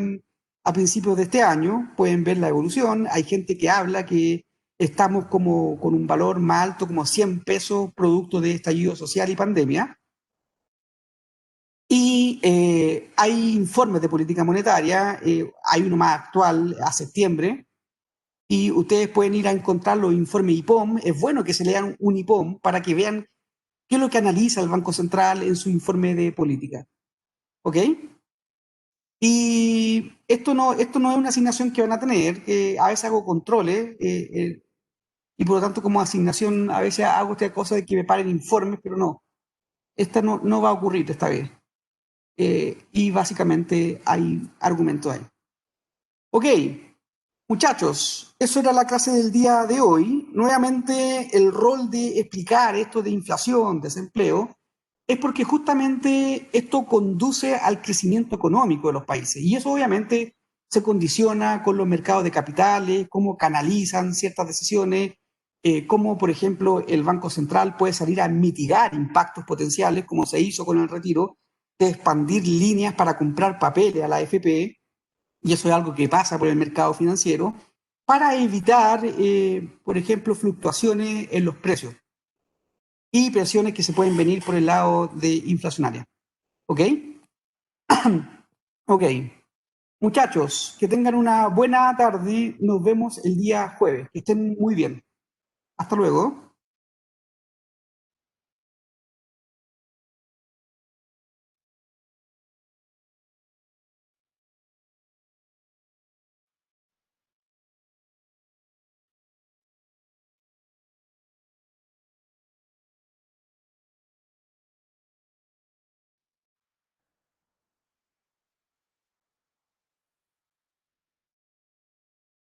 a principios de este año. Pueden ver la evolución. Hay gente que habla que estamos como con un valor más alto, como 100 pesos, producto de estallido social y pandemia. Y hay informes de política monetaria, hay uno más actual a septiembre, y ustedes pueden ir a encontrar los informes IPOM. Es bueno que se lean un IPOM para que vean qué es lo que analiza el Banco Central en su informe de política. ¿Ok? Y esto no es una asignación que van a tener. A veces hago controles y por lo tanto como asignación a veces hago esta cosa de que me paren informes, pero no. Esta no va a ocurrir esta vez. Y básicamente hay argumentos ahí. Ok, muchachos, eso era la clase del día de hoy. Nuevamente, el rol de explicar esto de inflación, desempleo, es porque justamente esto conduce al crecimiento económico de los países. Y eso obviamente se condiciona con los mercados de capitales, cómo canalizan ciertas decisiones, cómo, por ejemplo, el Banco Central puede salir a mitigar impactos potenciales, como se hizo con el retiro, de expandir líneas para comprar papeles a la AFP, y eso es algo que pasa por el mercado financiero, para evitar, por ejemplo, fluctuaciones en los precios y presiones que se pueden venir por el lado de inflacionaria. ¿Ok? Ok. Muchachos, que tengan una buena tarde. Nos vemos el día jueves. Que estén muy bien. Hasta luego.